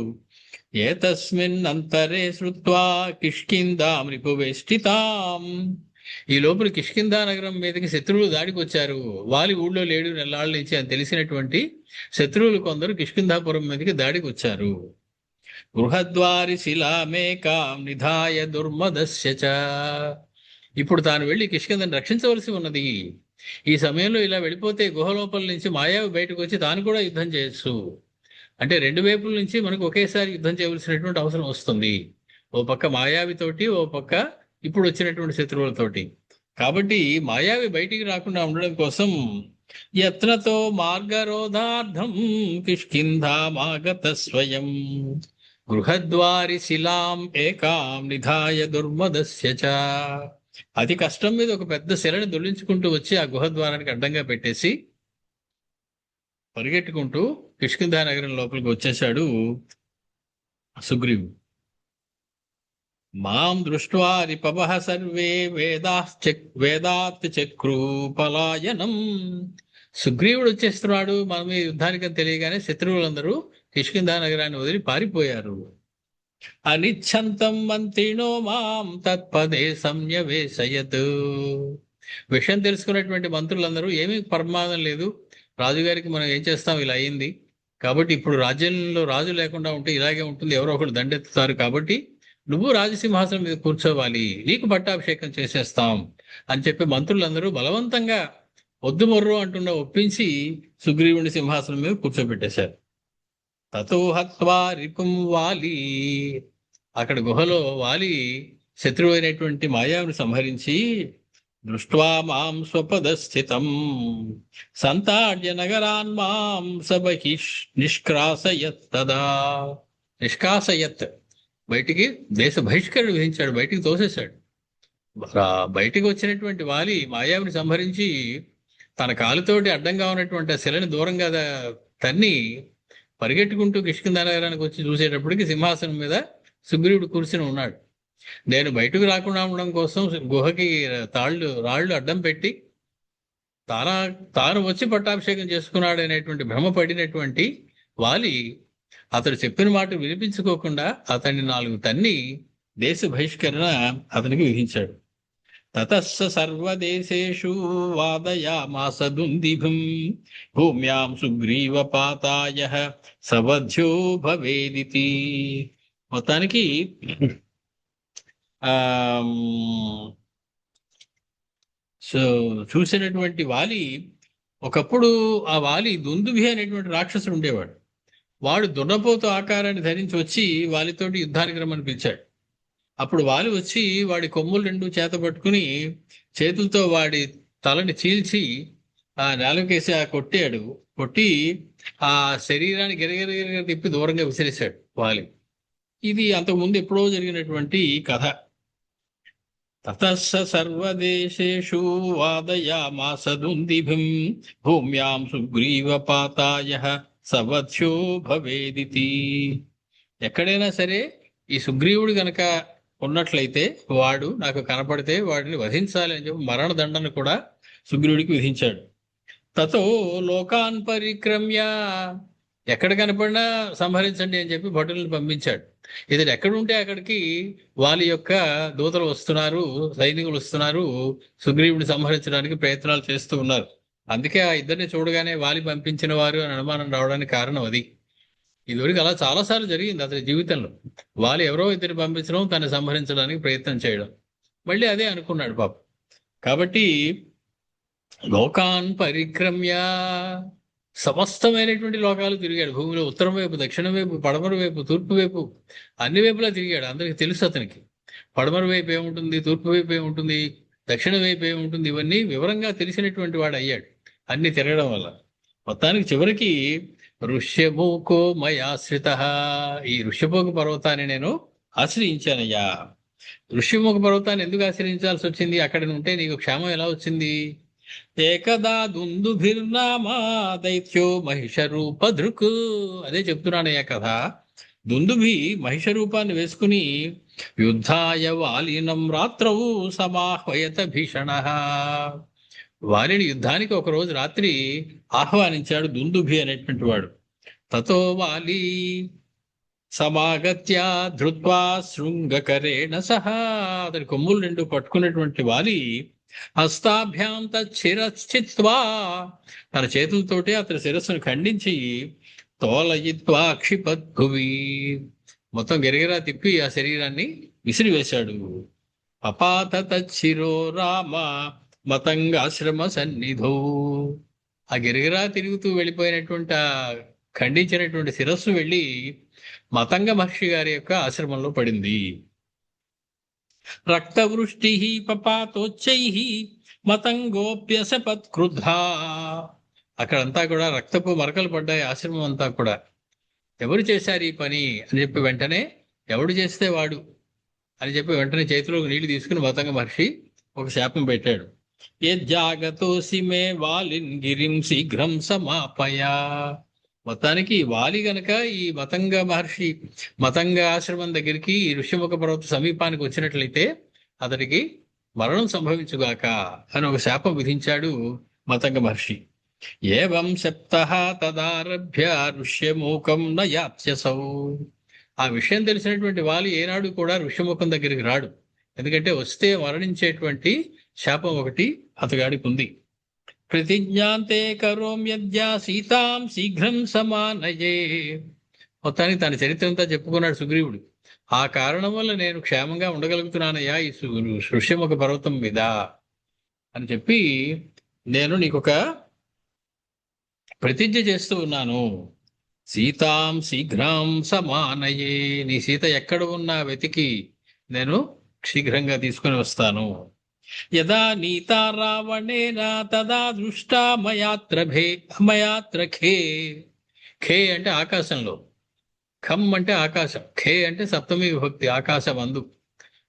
ఏతస్మిన్ అంతరే శ్రుత్వా కిష్కింధాం రిపువేష్టితాం. ఈ లోపల కిష్కింధా నగరం మీదకి శత్రువులు దాడికి వచ్చారు. వాలి ఊళ్ళో లేడు నెల్లాళ్ళ నుంచి అని తెలిసినటువంటి శత్రువులు కొందరు కిష్కింధాపురం మీదకి దాడికి వచ్చారు. గృహద్వారి శిలామేకాం నిధాయ దుర్మదస్య చ. ఇప్పుడు తాను వెళ్ళి కిష్కింధను రక్షించవలసి ఉన్నది. ఈ సమయంలో ఇలా వెళ్ళిపోతే గుహ లోపల నుంచి మాయావి బయటకు వచ్చి తాను కూడా యుద్ధం చేయొచ్చు. అంటే 2 వైపుల నుంచి మనకు ఒకేసారి యుద్ధం చేయవలసినటువంటి అవసరం వస్తుంది. ఓ పక్క మాయావితోటి, ఓ పక్క ఇప్పుడు వచ్చినటువంటి శత్రువులతోటి. కాబట్టి మాయావి బయటికి రాకుండా ఉండడం కోసం యత్నతో మార్గరోధార్థం కిష్కింధామాగత స్వయం గృహద్వారి శిలాం ఏకాం నిధాయ దుర్మదస్య చ. అతి కష్టం మీద ఒక పెద్ద శిలని దొల్లించుకుంటూ వచ్చి ఆ గుహద్వారానికి అడ్డంగా పెట్టేసి పరిగెట్టుకుంటూ కిష్కింధా నగరం లోపలికి వచ్చేశాడు సుగ్రీవుడు. మాం దృష్ట్వా రిపవః సర్వే వేదాత్ చక్రూ పలాయనం. సుగ్రీవుడు వచ్చేస్తున్నాడు మన మీద యుద్ధానికి తెలియగానే శత్రువులందరూ కిష్కింధా నగరాన్ని వదిలి పారిపోయారు. అనిచ్ఛంతం మంత్రిణో మాం తత్పదే సంయవేశయత్. విషయం తెలుసుకున్నటువంటి మంత్రులందరూ ఏమీ ప్రమాదం లేదు, రాజుగారికి మనం ఏం చేస్తాం, ఇలా అయింది కాబట్టి ఇప్పుడు రాజ్యంలో రాజు లేకుండా ఉంటే ఇలాగే ఉంటుంది, ఎవరో ఒకరు దండెత్తుతారు, కాబట్టి నువ్వు రాజసింహాసనం మీద కూర్చోవాలి, నీకు పట్టాభిషేకం చేసేస్తాం అని చెప్పి మంత్రులందరూ బలవంతంగా వద్దు మొర్రు అంటున్న ఒప్పించి సుగ్రీవుని సింహాసనం మీద కూర్చోబెట్టేశారు. తతో హత్వా రిపుం వాలి. అక్కడ గుహలో వాలి శత్రువు అయినటువంటి మాయావిని సంహరించి దృష్ట్వా మాం స్వపదస్థితం సంతాడ్య నగరాన్ మాం సబహిష్ నిష్క్రాసయత్ తదా. నిష్కాసయత్, బయటికి దేశ బహిష్కరణ విధించాడు, బయటికి తోసేశాడు. బయటికి వచ్చినటువంటి వాలి మాయావిని సంహరించి తన కాలుతోటి అడ్డంగా ఉన్నటువంటి ఆ శిలని దూరంగా తన్ని పరిగెట్టుకుంటూ కిష్కింధ నగరానికి వచ్చి చూసేటప్పటికి సింహాసనం మీద సుగ్రీవుడు కూర్చుని ఉన్నాడు. నేను బయటకు రాకుండా ఉండడం కోసం గుహకి రాళ్ళు అడ్డం పెట్టి తాను వచ్చి పట్టాభిషేకం చేసుకున్నాడు అనేటువంటి భ్రమ పడినటువంటి వాలి అతడు చెప్పిన మాట వినిపించుకోకుండా అతన్ని 4 తన్ని దేశ బహిష్కరణ అతనికి విధించాడు. తతస్స సర్వదేశేషు వాదయామాస దుందిభిం భూమ్యాం సుగ్రీవపాతాయ సవధ్యో భవేదితి. మొత్తానికి చూసినటువంటి వాలి, ఒకప్పుడు ఆ వాలి దుందుభి అనేటువంటి రాక్షసుడు ఉండేవాడు. వాడు దున్నపోతు ఆకారాన్ని ధరించి వచ్చి వాలితోటి యుద్ధానికి రమ్మని పిలిచాడు. అప్పుడు వాలి వచ్చి వాడి కొమ్ములు 2 చేత పట్టుకుని చేతులతో వాడి తలని చీల్చి ఆ నేలకేసి కొట్టి ఆ శరీరాన్ని గిరగిరగిరగిర తిప్పి దూరంగా విసిరేశాడు వాలి. ఇది అంతకుముందు ఎప్పుడో జరిగినటువంటి కథ. తతస్స సర్వదేశేషు వాదయామాస దుందిభిం భూమ్యాం సుగ్రీవపాతాయ సవధ్యో భవేదితి. ఎక్కడైనా సరే ఈ సుగ్రీవుడు గనక ఉన్నట్లయితే వాడు నాకు కనపడితే వాడిని వధించాలి అని చెప్పి మరణదండను కూడా సుగ్రీవుడికి విధించాడు. తతో లోకాన్ పరిక్రమ్య, ఎక్కడ కనపడినా సంహరించండి అని చెప్పి భటులను పంపించాడు. ఇతడు ఎక్కడుంటే అక్కడికి వాళ్ళ యొక్క దూతలు వస్తున్నారు, సైనికులు వస్తున్నారు, సుగ్రీవుడిని సంహరించడానికి ప్రయత్నాలు చేస్తూ ఉన్నారు. అందుకే ఆ ఇద్దరిని చూడగానే వాలి పంపించిన వారు అని అనుమానం రావడానికి కారణం అది. ఇదివరకు అలా చాలాసార్లు జరిగింది అతని జీవితంలో. వాలి ఎవరో ఇద్దరిని పంపించడం, తను సంహరించడానికి ప్రయత్నం చేయడం, మళ్ళీ అదే అనుకున్నాడు పాపం. కాబట్టి లోకాన్ పరిక్రమ్య, సమస్తమైనటువంటి లోకాలు తిరిగాడు. భూమిలో ఉత్తరం వైపు, దక్షిణం వైపు, పడమర వైపు, తూర్పు వైపు, అన్ని వైపులా తిరిగాడు. అందరికి తెలుసు అతనికి పడమర వైపు ఏముంటుంది, తూర్పు వైపు ఏముంటుంది, దక్షిణ వైపు ఏముంటుంది, ఇవన్నీ వివరంగా తెలిసినటువంటి వాడు అయ్యాడు అన్ని తిరగడం వల్ల. మొత్తానికి చివరికి ఋష్యమూకో మయాశ్రిత, ఈ ఋష్యమూక పర్వతాన్ని నేను ఆశ్రయించానయ్యా. ఋష్యమూక పర్వతాన్ని ఎందుకు ఆశ్రయించాల్సి వచ్చింది? అక్కడ ఉంటే నీకు క్షేమం ఎలా వచ్చింది? ఏకదా దుందుభిర్నామా దైత్యో మహిష రూపధృక్, అదే చెప్తున్నానయ్యా కథ. దుందుభి మహిష రూపాన్ని వేసుకుని యుద్ధాయ వాలినం రాత్రవు సమాహ్వయత భీషణ, వాలిని యుద్ధానికి ఒకరోజు రాత్రి ఆహ్వానించాడు దుందుభి అనేటువంటి వాడు. తతో వాలి సమాగత్య ధృత్వా శృంగకరేణ సహా, అతని కొమ్ములు 2 పట్టుకున్నటువంటి వాలి హస్తాభ్యాం తచ్చిరశ్చిత్వా, తన చేతులతోటి అతని శిరస్సును ఖండించి తోలయిత్వా క్షిపద్భువి, మొత్తం గిరగిరా తిప్పి ఆ శరీరాన్ని విసిరివేశాడు. అపాత తచ్చిరో రామ మతంగాశ్రమ సన్నిధో, ఆ గిరగిరా తిరుగుతూ వెళ్ళిపోయినటువంటి ఆ ఖండించినటువంటి శిరస్సు వెళ్ళి మతంగ మహర్షి గారి యొక్క ఆశ్రమంలో పడింది. రక్తవృష్టి పపాతోచ్చై మతంగోప్యసపత్ క్రుద్ధ, అక్కడంతా కూడా రక్తపు మరకలు పడ్డాయి ఆశ్రమం అంతా కూడా. ఎవరు చేశారు ఈ పని అని చెప్పి వెంటనే, ఎవడు చేస్తే వాడు అని చెప్పి వెంటనే చేతిలోకి నీళ్లు తీసుకుని మతంగ మహర్షి ఒక శాపం పెట్టాడు. యజ్జాగతోసి మే వాలిన్ గిరిం శీఘ్రం సమాపయా, మొత్తానికి వాలి గనక ఈ మతంగ ఆశ్రమం దగ్గరికి ఈ ఋష్యముఖ పర్వత సమీపానికి వచ్చినట్లయితే అతడికి మరణం సంభవించుగాక అని ఒక శాపం విధించాడు మతంగ మహర్షి. ఏవం సప్తః తదారభ్య ఋష్యమూకం న యాత్యసౌ, ఆ విషయం తెలిసినటువంటి వాలి ఏనాడు కూడా ఋష్యముఖం దగ్గరికి రాడు. ఎందుకంటే వస్తే మరణించేటువంటి శాపం ఒకటి అతగాడికి ఉంది. ప్రతిజ్ఞాంతే కరోమ్యద్యా సీతాం శీఘ్రం సమానయే, మొత్తానికి తన చరిత్ర అంతా చెప్పుకున్నాడు సుగ్రీవుడు. ఆ కారణం వల్ల నేను క్షేమంగా ఉండగలుగుతున్నానయ్యా ఈ ఋష్యముఖ పర్వతం మీద అని చెప్పి నేను నీకొక ప్రతిజ్ఞ చేస్తూ ఉన్నాను. సీతాం శీఘ్రం సమానయే, నీ సీత ఎక్కడ ఉన్నా వెతికి నేను శీఘ్రంగా తీసుకొని వస్తాను. యదా నీతా రావణేన తదా దృష్టా మయాత్రఖే. ఖే అంటే ఆకాశంలో, ఖమ్ అంటే ఆకాశం, ఖే అంటే సప్తమి విభక్తి, ఆకాశం అందు.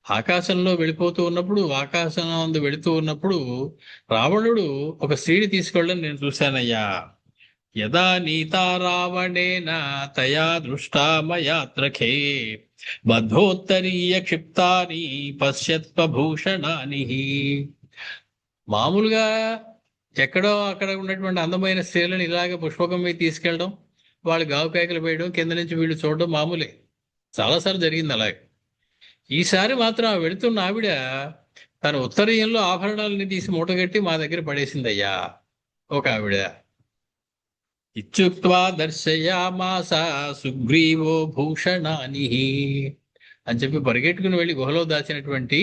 ఆకాశంలో వెళ్ళిపోతూ ఉన్నప్పుడు, ఆకాశం అందు వెళుతూ ఉన్నప్పుడు రావణుడు ఒక స్త్రీని తీసుకెళ్ళడం నేను చూశానయ్యా. యదా నీతా రావణేన తయా దృష్టా మయాత్రఖే బద్ధోత్తరీయ క్షిప్తాని పశ్యత్వభూషణాని. మామూలుగా ఎక్కడో అక్కడ ఉన్నటువంటి అందమైన స్త్రీలను ఇలాగ పుష్పకం మీద తీసుకెళ్ళడం, వాళ్ళు గావు కేకలు వేయడం, కింద నుంచి వీళ్ళు చూడడం మామూలే, చాలాసార్లు జరిగింది అలాగే. ఈసారి మాత్రం ఆ వెళుతున్న ఆవిడ తన ఉత్తరీయంలో ఆభరణాలని తీసి మూటగట్టి మా దగ్గర పడేసిందయ్యా ఒక ఆవిడ. ఇత్యుక్త్వా దర్శయామాస సుగ్రీవో భూషణాని అని చెప్పి పరిగెట్టుకుని వెళ్ళి గుహలో దాచినటువంటి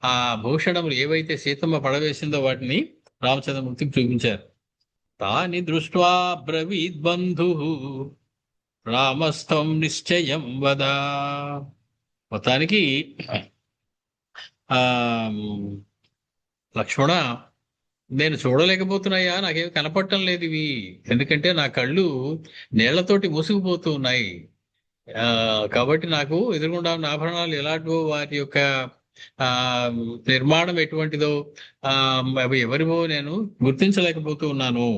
ఆ భూషణములు ఏవైతే సీతమ్మ పడవేసిందో వాటిని రామచంద్రమూర్తికి చూపించారు. తాని దృష్ట్వా బ్రవీద్ బంధు రామస్థం నిశ్చయం వద. మొత్తానికి ఆ లక్ష్మణ, నేను చూడలేకపోతున్నాయా, నాకేమి కనపడటం లేదు ఇవి, ఎందుకంటే నా కళ్ళు నీళ్లతోటి మూసుకుపోతూ ఉన్నాయి. కాబట్టి నాకు ఎదురుగుండా ఉన్న ఆభరణాలు ఎలాంటివో, వాటి యొక్క ఆ నిర్మాణం ఎటువంటిదో, అవి ఎవరివో నేను గుర్తించలేకపోతూ ఉన్నాను.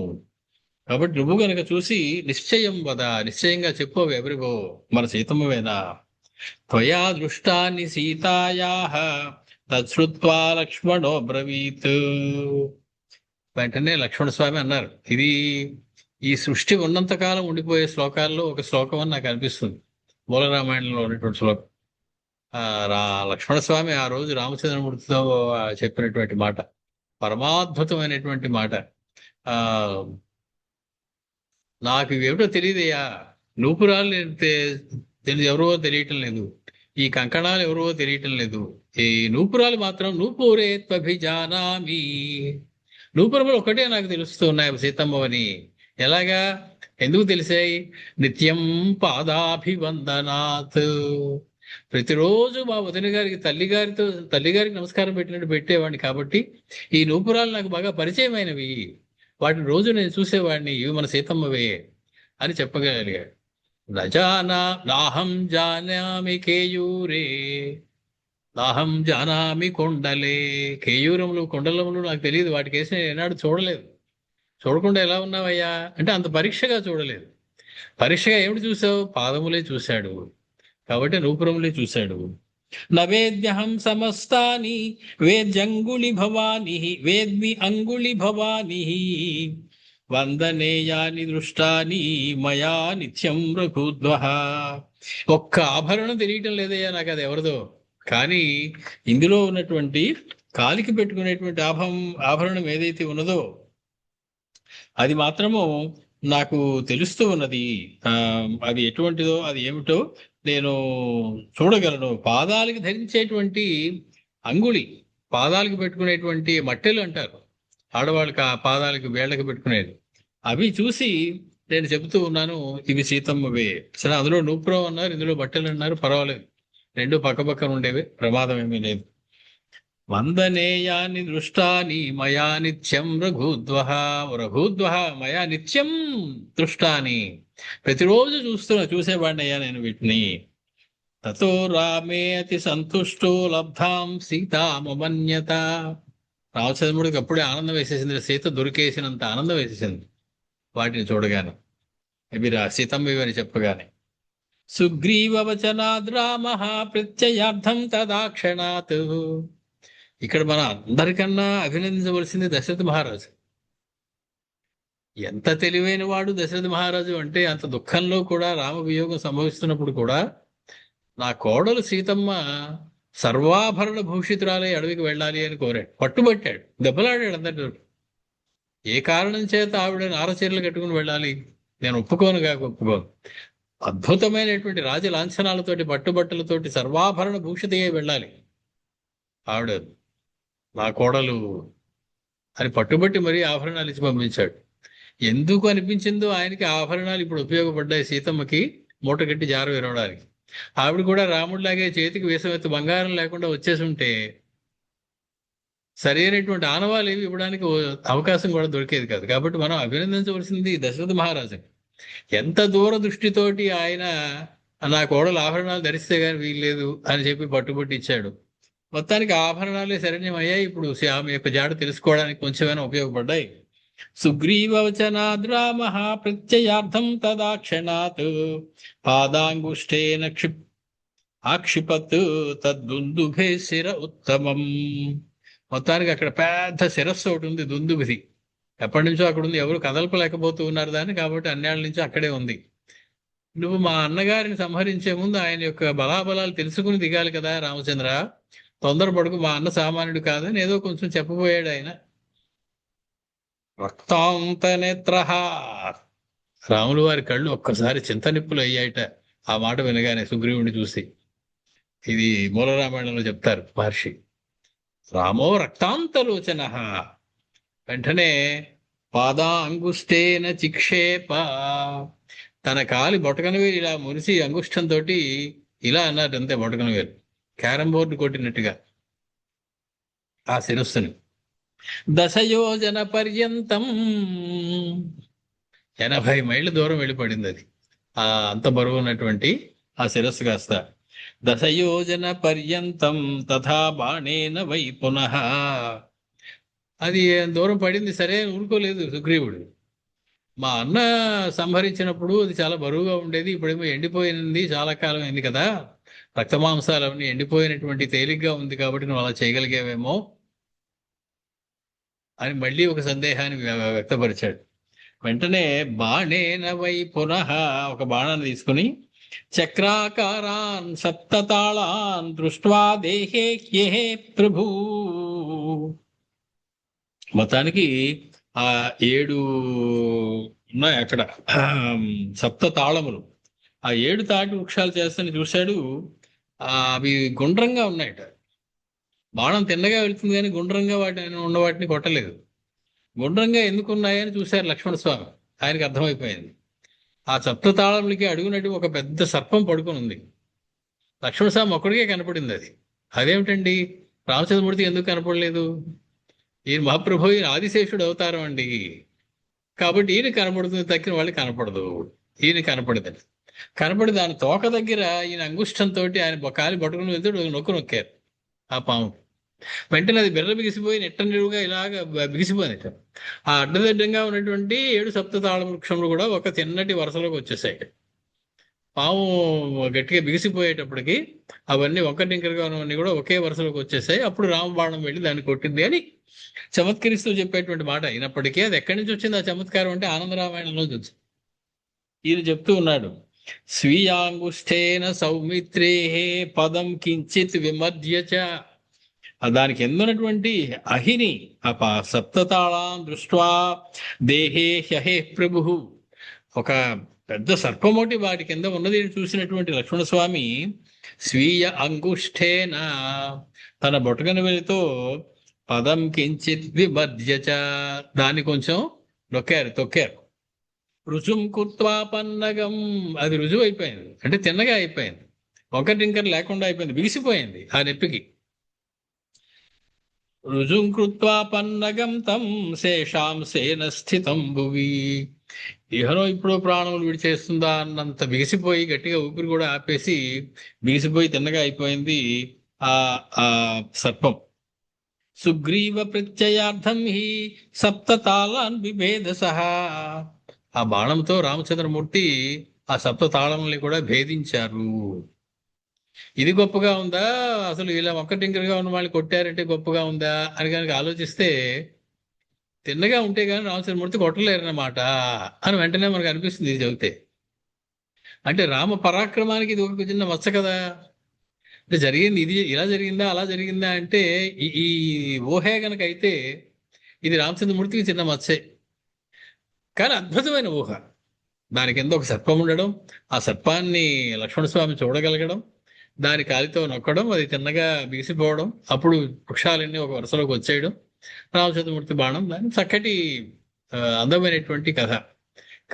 కాబట్టి నువ్వు గనక చూసి నిశ్చయం వద, నిశ్చయంగా చెప్పు అవి ఎవరివో, మన సీతమ్మవేనా. త్వయా దృష్టాని సీతాయాః తచ్చుత్వా లక్ష్మణో బ్రవీత్. వెంటనే లక్ష్మణ స్వామి అన్నారు, ఇది ఈ సృష్టి ఉన్నంతకాలం ఉండిపోయే శ్లోకాల్లో ఒక శ్లోకం అని నాకు అనిపిస్తుంది, మూలరామాయణంలో ఉన్నటువంటి శ్లోకం. లక్ష్మణ స్వామి ఆ రోజు రామచంద్రమూర్తితో చెప్పినటువంటి మాట పరమాద్భుతమైనటువంటి మాట. నాకు ఇవేమిటో తెలియదయ్యా, నూపురాలు ఎవరో తెలియటం లేదు, ఈ కంకణాలు ఎవరో తెలియటం లేదు, ఈ నూపురాలు మాత్రం నూపురే త్వభిజానామి, నూపురములు ఒకటే నాకు తెలుస్తూ ఉన్నాయి సీతమ్మవని. ఎలాగా, ఎందుకు తెలిసాయి? నిత్యం పాదాభివందనాత్, ప్రతిరోజు మా వదిన గారికి తల్లిగారికి నమస్కారం పెట్టినట్టు పెట్టేవాడిని, కాబట్టి ఈ నూపురాలు నాకు బాగా పరిచయమైనవి, వాటిని రోజు నేను చూసేవాడిని, ఇవి మన సీతమ్మవే అని చెప్పగలిగాడు. నాహం జానామి కేయూరే నాహం జానామి కొండలే. కేయూరములు కొండలములు నాకు తెలియదు, వాటికి వేసి నేను ఏనాడు చూడలేదు. చూడకుండా ఎలా ఉన్నావయ్యా అంటే అంత పరీక్షగా చూడలేదు. పరీక్షగా ఏమిటి చూసావు? పాదములే చూశాడు, కాబట్టి నూపురములే చూశాడు. నవేద్యహం సమస్తాని వేద్యంగుళి భవాని వేద్మి అంగుళి భవాని వందనేయాని దృష్టాని మయా నిత్యం రఘుద్వః. ఒక్క ఆభరణం తెలియటం లేదయ్యా నాకు, అది ఎవరిదో. కానీ ఇందులో ఉన్నటువంటి కాలికి పెట్టుకునేటువంటి ఆభరణం ఏదైతే ఉన్నదో అది మాత్రము నాకు తెలుస్తూ ఉన్నది. అది ఎటువంటిదో, అది ఏమిటో నేను చూడగలను. పాదాలకి ధరించేటువంటి అంగుళి, పాదాలకు పెట్టుకునేటువంటి మట్టెలు అంటారు ఆడవాళ్ళకి, ఆ పాదాలకు వేళ్ళకి పెట్టుకునేది, అవి చూసి నేను చెబుతూ ఉన్నాను ఇవి సీతమ్మవే. సరే, అందులో నూపురం అన్నారు, ఇందులో బట్టలు అన్నారు, పర్వాలేదు, రెండు పక్కపక్కన ఉండేవి, ప్రమాదం ఏమీ లేదు. వందనేయాని దృష్టాని మయా నిత్యం రఘుద్వః మయా నిత్యం దృష్టాని, ప్రతిరోజు చూసేవాడిని అయ్యా నేను వీటిని. తతో రామే అతి సంతుష్టో లబ్ధాం సీతామమన్యత. రామచంద్రుడికి అప్పుడే ఆనందం వేసేసింది, సీత దొరికేసినంత ఆనందం వేసేసింది వాటిని చూడగానే, ఇవి సీతమ్మ అని చెప్పగానే. సుగ్రీవవచనాద్ రామః ప్రత్యయార్థం తదాక్షణాత్. ఇక్కడ మన అందరికన్నా అభినందించవలసింది దశరథ మహారాజు. ఎంత తెలివైన వాడు దశరథ మహారాజు అంటే, అంత దుఃఖంలో కూడా, రామవియోగం సంభవిస్తున్నప్పుడు కూడా నా కోడలు సీతమ్మ సర్వాభరణ భూషితురాలే అడవికి వెళ్ళాలి అని కోరాడు, పట్టుబట్టాడు, దెబ్బలాడాడు అందరితో. ఏ కారణం చేత ఆవిడ నారచీరలు కట్టుకుని వెళ్ళాలి? నేను ఒప్పుకోను. అద్భుతమైనటువంటి రాజలాంఛనాలతోటి, పట్టుబట్టలతోటి సర్వాభరణ భూషితయ్యే వెళ్ళాలి ఆవిడ, నా కోడలు అని పట్టుబట్టి మరీ ఆభరణాలు ఇచ్చి పంపించాడు. ఎందుకు అనిపించిందో ఆయనకి ఆభరణాలు ఇప్పుడు ఉపయోగపడ్డాయి సీతమ్మకి మూటగట్టి జార విరవడానికి. ఆవిడ కూడా రాముడిలాగే చేతికి వేసమెత్తు బంగారం లేకుండా వచ్చేసి ఉంటే సరైనటువంటి ఆనవాళ్ళు ఏవి ఇవ్వడానికి అవకాశం కూడా దొరికేది కాదు. కాబట్టి మనం అభినందించవలసింది దశరథ మహారాజు. ఎంత దూరదృష్టితోటి ఆయన నా కోడలు ఆభరణాలు ధరిస్తే గాని వీల్లేదు అని చెప్పి పట్టుబట్టి ఇచ్చాడు. మొత్తానికి ఆభరణాలే శరణ్యమయ్యాయి. ఇప్పుడు ఆమె యొక్క జాడ తెలుసుకోవడానికి కొంచెమైనా ఉపయోగపడ్డాయి. సుగ్రీవవచనాద్రామ ప్రత్యయార్థం తదాక్షణాత్ పాదాంగుష్టేన ఆక్షిపత్ తద్దుందుభే శిర ఉత్తమం. మొత్తానికి అక్కడ పెద్ద శిరస్సు ఒకటి ఉంది, దుందుభిది. ఎప్పటి నుంచో అక్కడ ఉంది, ఎవరు కదలపలేకపోతూ ఉన్నారు దాన్ని. కాబట్టి అన్నేళ్ల నుంచి అక్కడే ఉంది. నువ్వు మా అన్నగారిని సంహరించే ముందు ఆయన యొక్క బలాబలాలు తెలుసుకుని దిగాలి కదా రామచంద్ర, తొందరపడుకు, మా అన్న సామాన్యుడు కాదని ఏదో కొంచెం చెప్పబోయాడు ఆయన. రక్తాంత నేత్ర, రాములు వారి కళ్ళు ఒక్కసారి చింతనిప్పులు అయ్యాయట ఆ మాట వినగానే సుగ్రీవుడిని చూసి. ఇది మూల రామాయణంలో చెప్తారు మహర్షి. రామో రక్తాంతలోచన, వెంటనే పాదాంగుష్టేన చిక్షేప, తన కాలి బొటకన వేలు ఇలా మురిసి అంగుష్టంతో ఇలా అన్నారు అంతే, బొటకన వేలు క్యారం బోర్డు కొట్టినట్టుగా ఆ శిరస్సుని. దశయోజన పర్యంతం, 80 మైళ్ళ దూరం వెళ్ళిపడింది అది, ఆ అంత బరువు ఉన్నటువంటి ఆ శిరస్సు కాస్త. దశయోజన పర్యంతం తథా బాణేన వై పునః, అది దూరం పడింది. సరే ఊరుకోలేదు సుగ్రీవుడు. మా అన్న సంహరించినప్పుడు అది చాలా బరువుగా ఉండేది, ఇప్పుడేమో ఎండిపోయింది, చాలా కాలం అయింది కదా, రక్తమాంసాలు అవన్నీ ఎండిపోయినటువంటి తేలిగ్గా ఉంది, కాబట్టి నువ్వు అలా చేయగలిగేవేమో అని మళ్ళీ ఒక సందేహాన్ని వ్యక్తపరిచాడు. వెంటనే బాణేన వై పునః, ఒక బాణాన్ని తీసుకుని చక్రాకారాన్ సప్తతాళాన్ దృష్ట్వా దేహే హ్యేహే ప్రభు, మొత్తానికి ఆ 7 ఉన్నాయి అక్కడ సప్త తాళములు, ఆ 7 తాటి వృక్షాలు చేస్తని చూశాడు. అవి గుండ్రంగా ఉన్నాయట. బాణం తిన్నగా వెళ్తుంది కానీ గుండ్రంగా ఉన్న వాటిని కొట్టలేదు. గుండ్రంగా ఎందుకున్నాయని చూశారు లక్ష్మణస్వామి. ఆయనకి అర్థమైపోయింది. ఆ సప్త తాళములకి అడుగునట్టు ఒక పెద్ద సర్పం పడుకుని ఉంది. లక్ష్మణస్వామి ఒక్కడికే కనపడింది అది. అదేమిటండి, రామచంద్రమూర్తి ఎందుకు కనపడలేదు? ఈయన మహాప్రభు, ఈయన ఆదిశేషుడు అవతారం అండి, కాబట్టి ఈయన కనపడుతుంది, తక్కిన వాళ్ళకి కనపడదు. ఈయన కనపడదని కనపడి దాని తోక దగ్గర ఈయన అంగుష్టంతో ఆయన కాలి పట్టుకుని వెళ్తే నొక్కారు ఆ పాము. వెంటనే అది బిర్ర బిగిసిపోయి నెట్ట నిలువుగా ఇలాగ బిగిసిపోయినట్ట. ఆ అడ్డదిడ్డంగా ఉన్నటువంటి 7 సప్త తాళ వృక్షములు కూడా ఒక తిన్నటి వరుసలోకి వచ్చేసాయి. పాము గట్టిగా బిగిసిపోయేటప్పటికి అవన్నీ ఒక్కటింకరగా ఉన్నవన్నీ కూడా ఒకే వరుసలోకి వచ్చేసాయి. అప్పుడు రామబాణం వెళ్ళి దాన్ని కొట్టింది అని చమత్కరిస్తూ చెప్పేటువంటి మాట. అయినప్పటికీ అది ఎక్కడి నుంచి వచ్చింది ఆ చమత్కారం అంటే ఆనందరామాయణంలో వచ్చింది. ఈయన చెప్తూ ఉన్నాడు, స్వీయాంగుష్ఠేన సౌమిత్రే పదం కించిత్ విమర్జ్యచ, దానికి ఎందున్నటువంటి అహిని సప్తతాళాం దృష్ట్వా దేహే హ్యహే ప్రభు, ఒక పెద్ద సర్పమోటి వాటి కింద ఉన్నది చూసినటువంటి లక్ష్మణస్వామి స్వీయ అంగుష్ఠేన, తన బొటకన వేలితో పదం కించిత్ విమర్జ్యచ, దాన్ని కొంచెం తొక్కారు. రుజుం కృత్వా పన్నగం, అది రుజువు అయిపోయింది అంటే తిన్నగా అయిపోయింది, ఒకటింకర్ లేకుండా అయిపోయింది, బిగిసిపోయింది ఆ నొప్పికి. రుజుం కృత్వా పన్నగం తం శేషాం సేన స్థితం భువి, ఇహనో ఇప్పుడు ప్రాణములు విడిచేస్తుందా అన్నంత బిగిసిపోయి గట్టిగా ఊపిరి కూడా ఆపేసి బిగిసిపోయి తిన్నగా అయిపోయింది ఆ సర్పం. సుగ్రీవ ప్రత్యయార్థం హి సప్తతాళాన్ బిభేద సహా, ఆ బాణంతో రామచంద్రమూర్తి ఆ సప్త తాళముల్ని కూడా భేదించారు. ఇది గొప్పగా ఉందా, అసలు ఇలా ఒక్కటింకరగా ఉన్న వాళ్ళని కొట్టారంటే గొప్పగా ఉందా అని కనుక ఆలోచిస్తే, తిన్నగా ఉంటే కానీ రామచంద్రమూర్తి కొట్టలేరన్నమాట అని వెంటనే మనకు అనిపిస్తుంది ఇది చదివితే. అంటే రామ పరాక్రమానికి ఇది ఒక చిన్న మచ్చ కదా. అంటే జరిగింది ఇది ఇలా జరిగిందా అలా జరిగిందా అంటే ఈ ఊహే గనక అయితే ఇది రామచంద్రమూర్తికి చిన్న మచ్చే, కానీ అద్భుతమైన ఊహ. దాని కింద ఒక సర్పం ఉండడం, ఆ సర్పాన్ని లక్ష్మణస్వామి చూడగలగడం, దాని కాలితో నొక్కడం, అది తిన్నగా బిగిసిపోవడం, అప్పుడు వృక్షాలన్నీ ఒక వరుసలోకి వచ్చేయడం, రామచంద్రమూర్తి బాణం, దాని చక్కటి అందమైనటువంటి కథ.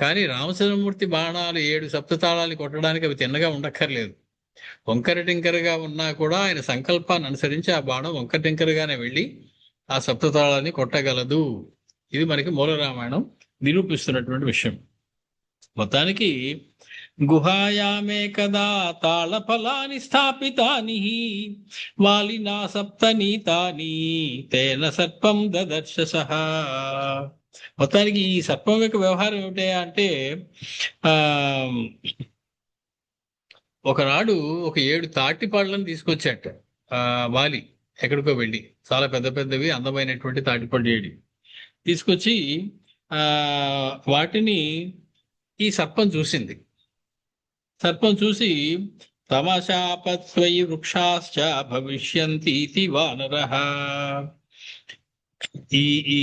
కానీ రామచంద్రమూర్తి బాణాలు 7 సప్తతాళాలు కొట్టడానికి అవి తిన్నగా ఉండక్కర్లేదు. వంకర టింకరగా ఉన్నా కూడా ఆయన సంకల్పాన్ని అనుసరించి ఆ బాణం వంకర టింకరగానే వెళ్ళి ఆ సప్తతాళాన్ని కొట్టగలదు. ఇది మనకి మూల రామాయణం నిరూపిస్తున్నటువంటి విషయం. మొత్తానికి గుహాయామేకదా తాళఫలాని స్థాపితాని వాలినా సప్తనీతాని తేన సర్పం దదర్శసః. మొత్తానికి ఈ సర్పం యొక్క వ్యవహారం ఏమిటా అంటే ఆ ఒకనాడు ఒక 7 తాటి పళ్ళని తీసుకొచ్చాట వాలి, ఎక్కడికో వెళ్ళి. చాలా పెద్ద పెద్దవి అందమైనటువంటి తాటిపళ్ళు 7 తీసుకొచ్చి ఆ వాటిని ఈ సర్పం చూసింది. సర్పం చూసి తమశాపత్వయి వృక్షాశ్చ భవిష్యంతి వానరః. ఈ ఈ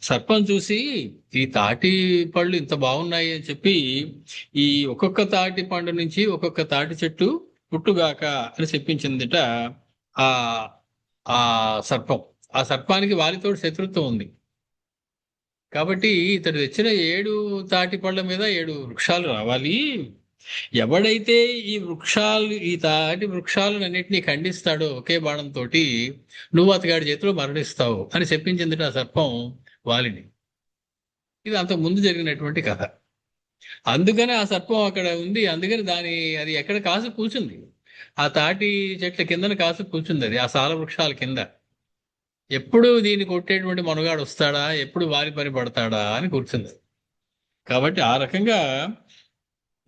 సర్పం చూసి ఈ తాటి పళ్ళు ఇంత బాగున్నాయి అని చెప్పి ఈ ఒక్కొక్క తాటి పండు నుంచి ఒక్కొక్క తాటి చెట్టు పుట్టుగాక అని చెప్పించిందిట ఆ ఆ సర్పం. ఆ సర్పానికి వాలితో శత్రుత్వం ఉంది కాబట్టి ఇతడు తెచ్చిన 7 తాటి పళ్ళ మీద 7 వృక్షాలు రావాలి. ఎవడైతే ఈ తాటి వృక్షాలన్నింటినీ ఖండిస్తాడో ఒకే బాణంతో నువ్వు అతగాడి చేతిలో మరణిస్తావు అని చెప్పించింది ఆ సర్పం వాలిని. ఇది అంతకు ముందు జరిగినటువంటి కథ. అందుకని ఆ సర్పం అక్కడ ఉంది. అందుకని అది ఎక్కడ కాసు కూర్చుంది, ఆ తాటి చెట్ల కిందన కాసు కూర్చుంది. అది ఆ సాల వృక్షాల కింద. ఎప్పుడు దీన్ని కొట్టేటువంటి మనుగాడు వస్తాడా, ఎప్పుడు వాలి పని పడతాడా అని కూర్చుంది. కాబట్టి ఆ రకంగా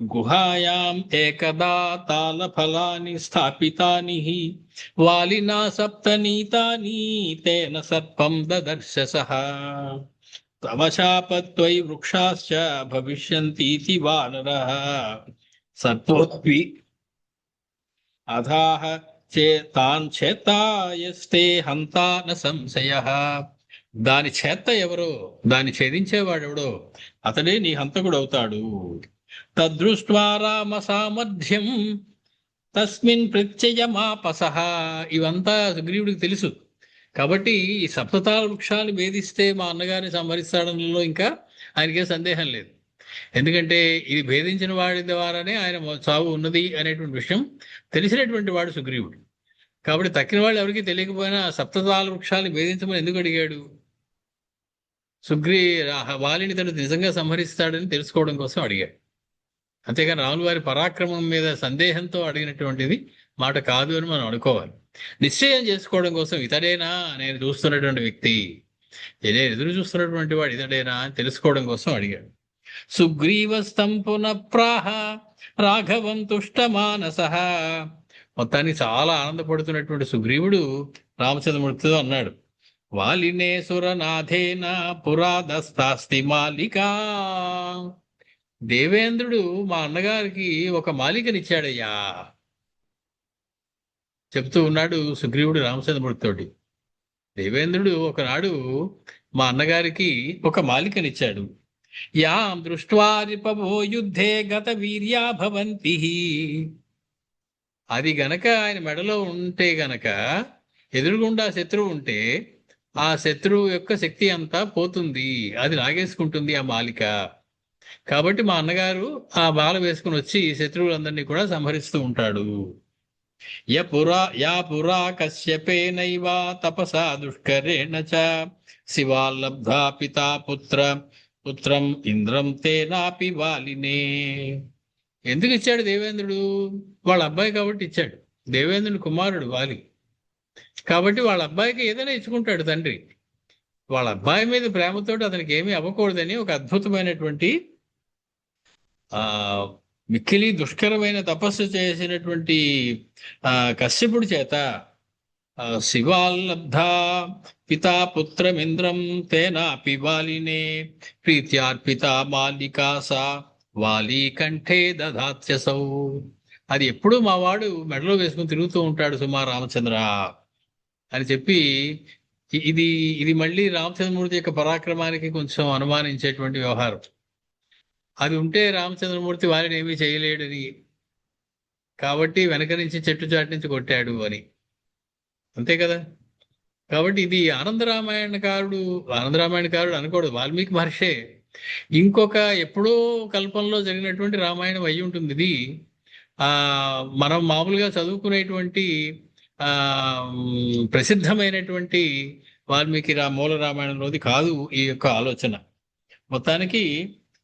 గుహాయాం ఏకదా తాళఫలాని స్థాపితాని వాలినా సప్తనీతాని తేన సర్పం దదర్శసః తమశాపత్వయి వృక్షాశ్చ భవిష్యంతి వానరః సర్పోత్వి అథాః తాన్ చేతాయస్తే హంతా న సంశయః. దాని చేత ఎవరో, దాన్ని ఛేదించేవాడెవడో అతడే నీ హంతకుడు అవుతాడు. తదృష్ట్వా రామ సామర్థ్యం తస్మిన్ ప్రత్యయమాపసః. ఇవంతా సుగ్రీవుడికి తెలుసు. కాబట్టి ఈ సప్తతాళ వృక్షాలు భేదిస్తే మా అన్నగారిని సంహరిస్తాడనలో ఇంకా ఆయనకే సందేహం లేదు. ఎందుకంటే ఇది భేదించిన వాడి ద్వారానే ఆయన చావు ఉన్నది అనేటువంటి విషయం తెలిసినటువంటి వాడు సుగ్రీవుడు. కాబట్టి తక్కిన వాళ్ళు ఎవరికి తెలియకపోయినా సప్తతాళ వృక్షాలు భేదించమని ఎందుకు అడిగాడు? వాలిని తను నిజంగా సంహరిస్తాడని తెలుసుకోవడం కోసం అడిగాడు. అంతేగాని రాముల వారి పరాక్రమం మీద సందేహంతో అడిగినటువంటిది మాట కాదు అని మనం అనుకోవాలి. నిశ్చయం చేసుకోవడం కోసం ఇతడేనా నేను చూస్తున్నటువంటి వ్యక్తి, నేను ఎదురు చూస్తున్నటువంటి వాడు ఇతడేనా అని తెలుసుకోవడం కోసం అడిగాడు. సుగ్రీవస్తం పునఃప్రాహ రాఘవం తుష్టమానసః. మొత్తానికి చాలా ఆనందపడుతున్నటువంటి సుగ్రీవుడు రామచంద్రమూర్తితో అన్నాడు, వాలినే సురనాథేన పురాదస్తాస్తి మాలికా. దేవేంద్రుడు మా అన్నగారికి ఒక మాలికనిచ్చాడయ్యా చెప్తూ ఉన్నాడు సుగ్రీవుడు రామచంద్రమూర్తితోటి. దేవేంద్రుడు ఒకనాడు మా అన్నగారికి ఒక మాలికనిచ్చాడు. యాం దృష్ట్వా రిపవో యుద్ధే గత వీర్యా భవంతి. అది గనక ఆయన మెడలో ఉంటే గనక ఎదురుగుండా శత్రువు ఉంటే ఆ శత్రువు యొక్క శక్తి అంతా పోతుంది, అది లాగేసుకుంటుంది ఆ మాలిక. కాబట్టి మా అన్నగారు ఆ బాల వేసుకుని వచ్చి శత్రువులందరినీ కూడా సంహరిస్తూ ఉంటాడు. యా పురా కశ్యపేనైవ తపసా దుష్కరేణ చ శివాల్లబ్ధా పితా పుత్రం ఇంద్రం తేనాపి వాలినే. ఎందుకు ఇచ్చాడు దేవేంద్రుడు? వాళ్ళ అబ్బాయి కాబట్టి ఇచ్చాడు. దేవేంద్రుని కుమారుడు వాలి కాబట్టి వాళ్ళ అబ్బాయికి ఏదైనా ఇచ్చుకుంటాడు తండ్రి. వాళ్ళ అబ్బాయి మీద ప్రేమతోటి అతనికి ఏమీ అవ్వకూడదని ఒక అద్భుతమైనటువంటి మిక్కిలి దుష్కరమైన తపస్సు చేసినటువంటి కశ్యపుడి చేత శివాల్లబ్ధా పితా పుత్రమింద్రం తేనాపి వాలినే ప్రీత్యార్పిత మాలికాసా వాలి కంఠే దధాత్యసౌ. అది ఎప్పుడూ మా వాడు మెడలో వేసుకుని తిరుగుతూ ఉంటాడు సుమా రామచంద్ర అని చెప్పి ఇది మళ్ళీ రామచంద్రమూర్తి యొక్క పరాక్రమానికి కొంచెం అనుమానించేటువంటి వ్యవహారం. అది ఉంటే రామచంద్రమూర్తి వారిని ఏమీ చేయలేడని, కాబట్టి వెనక నుంచి చెట్టు చాటు నుంచి కొట్టాడు అని, అంతే కదా. కాబట్టి ఇది ఆనందరామాయణకారుడు అనుకోడు, వాల్మీకి మహర్షే ఇంకొక ఎప్పుడో కల్పంలో జరిగినటువంటి రామాయణం అయి ఉంటుంది ఇది. ఆ మనం మామూలుగా చదువుకునేటువంటి ఆ ప్రసిద్ధమైనటువంటి వాల్మీకి మూల రామాయణంలోది కాదు ఈ యొక్క ఆలోచన. మొత్తానికి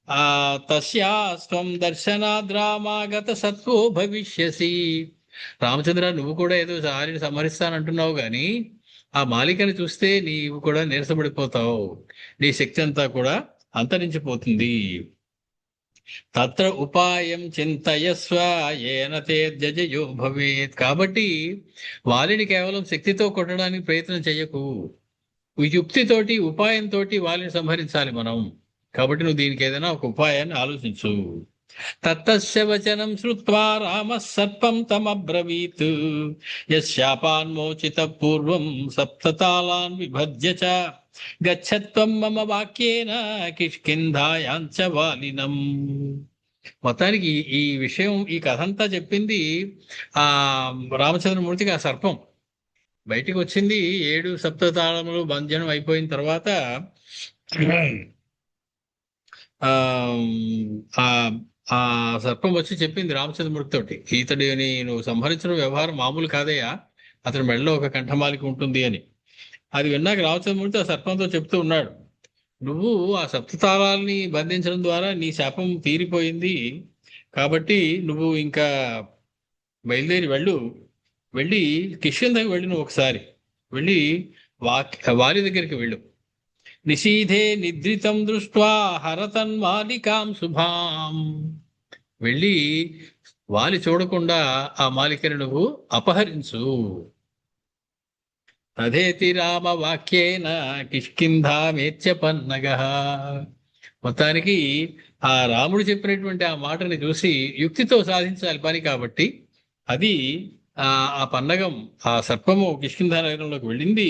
ఆ తస్యాస్త్వం దర్శనాద్రామాగత సత్వో భవిష్యసి. రామచంద్ర, నువ్వు కూడా ఏదో ఆరిని సంహరిస్తానంటున్నావు గాని ఆ మాలికని చూస్తే నీవు కూడా నీరసపడిపోతావు, నీ శక్తి అంతా కూడా అంతరించిపోతుంది. తత్ర ఉపాయం చింతయస్వ ఏన తే జయో భవేత్. కాబట్టి వాలిని కేవలం శక్తితో కొట్టడానికి ప్రయత్నం చెయ్యకు, యుక్తితోటి ఉపాయంతో వాలిని సంహరించాలి మనం. కాబట్టి నువ్వు దీనికి ఏదైనా ఒక ఉపాయాన్ని ఆలోచించు. తత్తస్య వచనం శ్రుత్వా రామః సర్పం తమబ్రవీత్ యశాపాన్మోచిత పూర్వం సప్తతాళాన్ విభజ్య చ గచ్చత్వం మమ వాక్యేన కిష్కింధాయాంచ వాలినం. మొత్తానికి ఈ విషయం, ఈ కథ అంతా చెప్పింది ఆ రామచంద్రమూర్తికి. ఆ సర్పం బయటికి వచ్చింది 7 సప్తతాళములు భంజనం అయిపోయిన తర్వాత ఆ ఆ సర్పం వచ్చి చెప్పింది రామచంద్రమూర్తి తోటి, ఇతడిని నువ్వు సంహరించిన వ్యవహారం మామూలు కాదయ్యా, అతని మెడలో ఒక కంఠమాలిక ఉంటుంది అని. అది విన్నాక రామచంద్రమూర్తి ఆ సర్పంతో చెప్తూ ఉన్నాడు, నువ్వు ఆ సప్తతాళాలని బంధించడం ద్వారా నీ శాపం తీరిపోయింది, కాబట్టి నువ్వు ఇంకా బయలుదేరి వెళ్ళి కిష్కింధకి వెళ్ళి నువ్వు ఒకసారి వెళ్ళి వాలి దగ్గరికి వెళ్ళు. నిషీధే నిద్రితం దృష్ట్వా హరతన్మాలికాం శుభాం. వెళ్ళి వాలి చూడకుండా ఆ మాలికను నువ్వు అపహరించు. తదేతి రామ వాక్యేన కిష్కింధామేత్యపన్నగ. మొత్తానికి ఆ రాముడు చెప్పినటువంటి ఆ మాటని చూసి యుక్తితో సాధించాలి పని, కాబట్టి అది ఆ పన్నగం, ఆ సర్పము కిష్కింధ నగరంలోకి వెళ్ళింది.